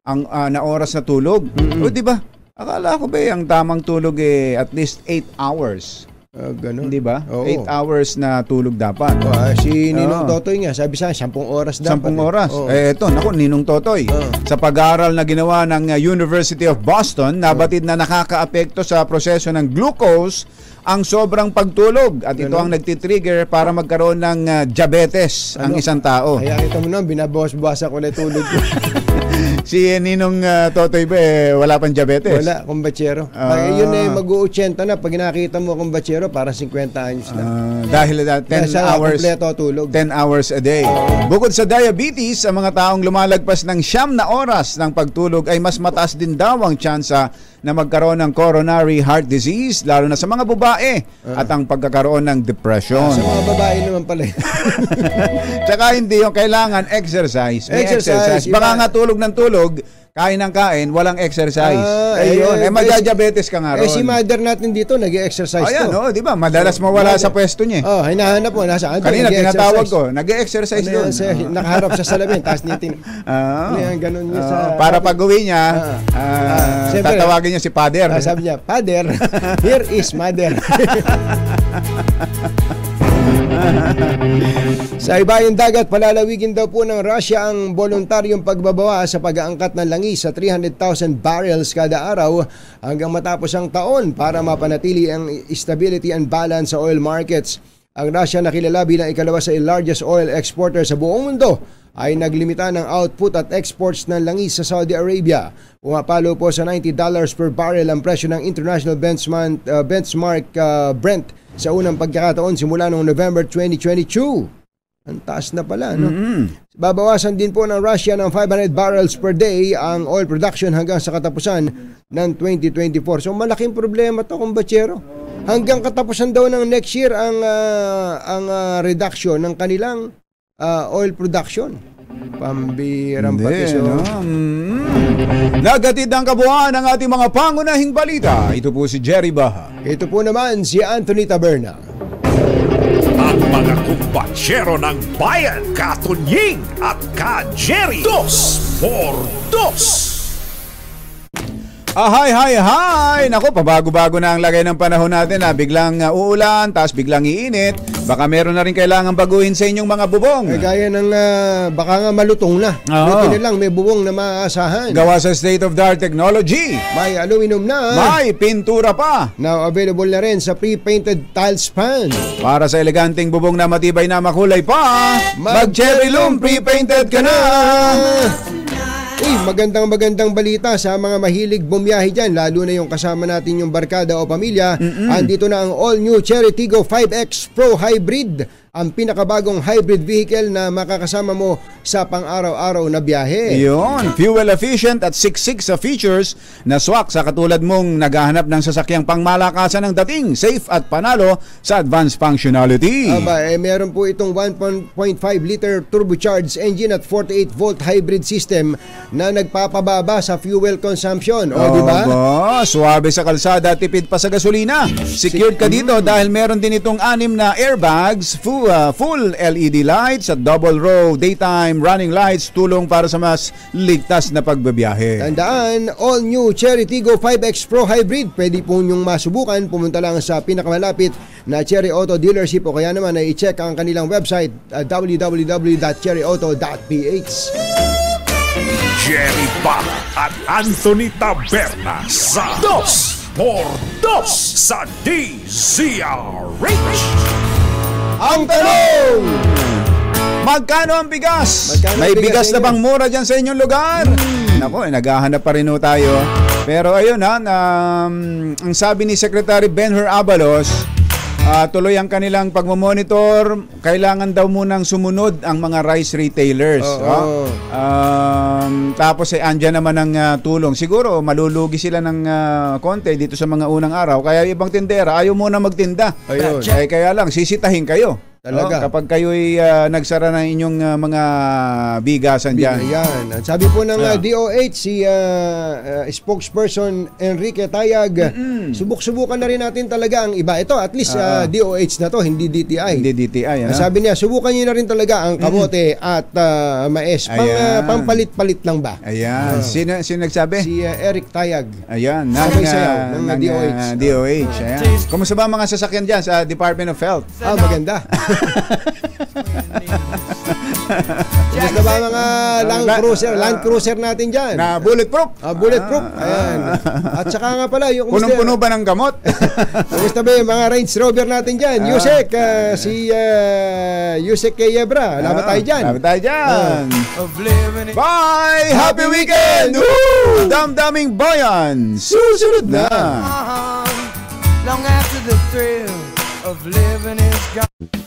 ang na oras na tulog. O di ba? Akala ko ba ang tamang tulog at least 8 hours. Ganun. Di ba? 8 hours na tulog dapat. Si Ninong Totoy nga, sabi sa 10 oras dapat. 10 oras. Eto, naku, Ninong Totoy. Sa pag-aaral na ginawa ng University of Boston, nabatid na nakakaapekto sa proseso ng glucose ang sobrang pagtulog. At ito ang nagtitrigger para magkaroon ng diabetes ang isang tao. Kaya kita mo naman, binabawas-bawasan ko na tulog ko. Si Ninong Totoy ba wala pang diabetes? Wala, kumbatsero. Yun mag-80 na. Pag nakita mo kumbatsero, parang 50 anyos na. Dahil 10 hours tulog. 10 hours a day. Bukod sa diabetes, ang mga taong lumalagpas ng 9 na oras ng pagtulog ay mas mataas din daw ang tsansa na magkaroon ng coronary heart disease, lalo na sa mga babae, at ang pagkakaroon ng depression. Sa mga babae naman pala. Tsaka hindi yung kailangan exercise. May exercise. Baka nga tulog ng tulog, kain ng kain, walang exercise. Ayun, magja-diabetes ka nga ron. Si mother natin dito, nag-exercise to. Di ba? Madalas mawala sa pwesto niya. Hinahanap mo. Nasaan? Kanina, tinatawag ko. Nag-exercise doon. Nakaharap sa salamin, tapos nitin. Ganun niya sa... Para pag-uwi niya, tatawagin niya si Father. Sabi niya, Father, here is Mother. Sa ibayong dagat, palalawigin daw po ng Russia ang voluntaryong pagbabawa sa pag-aangkat ng langis sa 300,000 barrels kada araw hanggang matapos ang taon para mapanatili ang stability and balance sa oil markets. Ang Russia na kilala bilang ikalawa sa largest oil exporter sa buong mundo ay naglimita ng output at exports ng langis sa Saudi Arabia. Pumapalo po sa $90 per barrel ang presyo ng international benchmark Brent sa unang pagkakataon simula noong November 2022. Ang taas na pala, no? Babawasan din po ng Russia ng 500 barrels per day ang oil production hanggang sa katapusan ng 2024. So malaking problema to, kumbatsero. Hanggang katapusan daw ng next year ang reduction ng kanilang oil production. Pambirang patiso. Nagatid ang kabuuan ng ating mga pangunahing balita. Ito po si Jerry Baha. Ito po naman si Anthony Taberna. Ang mga kumbatsero ng bayan, Katunying at Ka-Jerry. 2 por 2. Hi! Naku, pabago-bago na ang lagay ng panahon natin. Biglang uulan, tapos biglang iinit. Baka meron na rin kailangan baguhin sa inyong mga bubong. Gaya ng baka nga malutong na. Buti na lang may bubong na maaasahan. Gawa sa state-of-the-art technology. May aluminum na. May pintura pa. Now available na rin sa pre-painted tile span. Para sa eleganteng bubong na matibay na makulay pa, mag-Cherry Loom pre-painted ka na. Uy, magandang balita sa mga mahilig bumiyahe dyan, lalo na yung kasama natin yung barkada o pamilya. Andito na ang all-new Cherry Tiggo 5X Pro Hybrid, ang pinakabagong hybrid vehicle na makakasama mo sa pang-araw-araw na biyahe. Yun, fuel efficient at siksik sa features na swak sa katulad mong naghahanap ng sasakyang pangmalakasan ng dating, safe at panalo sa advanced functionality. Meron po itong 1.5 liter turbocharged engine at 48 volt hybrid system na nagpapababa sa fuel consumption. Di ba? Suwabe sa kalsada, tipid pa sa gasolina. Secured ka dito dahil meron din itong 6 na airbags, full LED lights at double row daytime running lights, tulong para sa mas ligtas na pagbabiyahe. Tandaan, all new Cherry Tiggo 5X Pro Hybrid. Pwede po nyong masubukan. Pumunta lang sa pinakamalapit na Cherry Auto dealership o kaya naman ay i-check ang kanilang website www.cherryauto.ph. Jerry Pa at Anthony Taberna sa 2x2 sa DZRH. Ang tanong, magkano ang bigas? May bigas na bang mura dyan sa inyong lugar? Naku, naghahanap pa rin tayo. Pero ayun ang sabi ni Secretary Benher Abalos, tuloy ang kanilang pagmamonitor. Kailangan daw munang sumunod ang mga rice retailers. Tapos andyan naman ang tulong. Siguro malulugi sila ng konti dito sa mga unang araw. Kaya ibang tindera ayaw muna magtinda. Kaya lang sisitahin kayo. Talaga. Kapag kayo'y nagsara ng inyong mga bigasan dyan. Yan. Sabi po ng DOH, si spokesperson Enrique Tayag, subuk-subukan na rin natin talaga ang iba. Ito, at least DOH na to, hindi DTI. Hindi DTI. Sabi niya, subukan niyo na rin talaga ang kamote at mais. Pampalit-palit lang ba? Ayan. Sino nagsabi? Si Eric Tayag. Ayan. Ng DOH. Ayan. Kumusta ba mga sasakyan dyan sa Department of Health? Maganda. Gusto ba mga Land Cruiser natin dyan? Na bulletproof? Bulletproof. Ayan. At saka nga pala, yung punong-puno ba ng gamot? Gusto ba yung mga Range Rover natin dyan? Yusek, si Yusek Yebra. Laban tayo dyan. Bye! Happy weekend! Damdaming bayan! Susunod na! Long after the thrill of living is gone.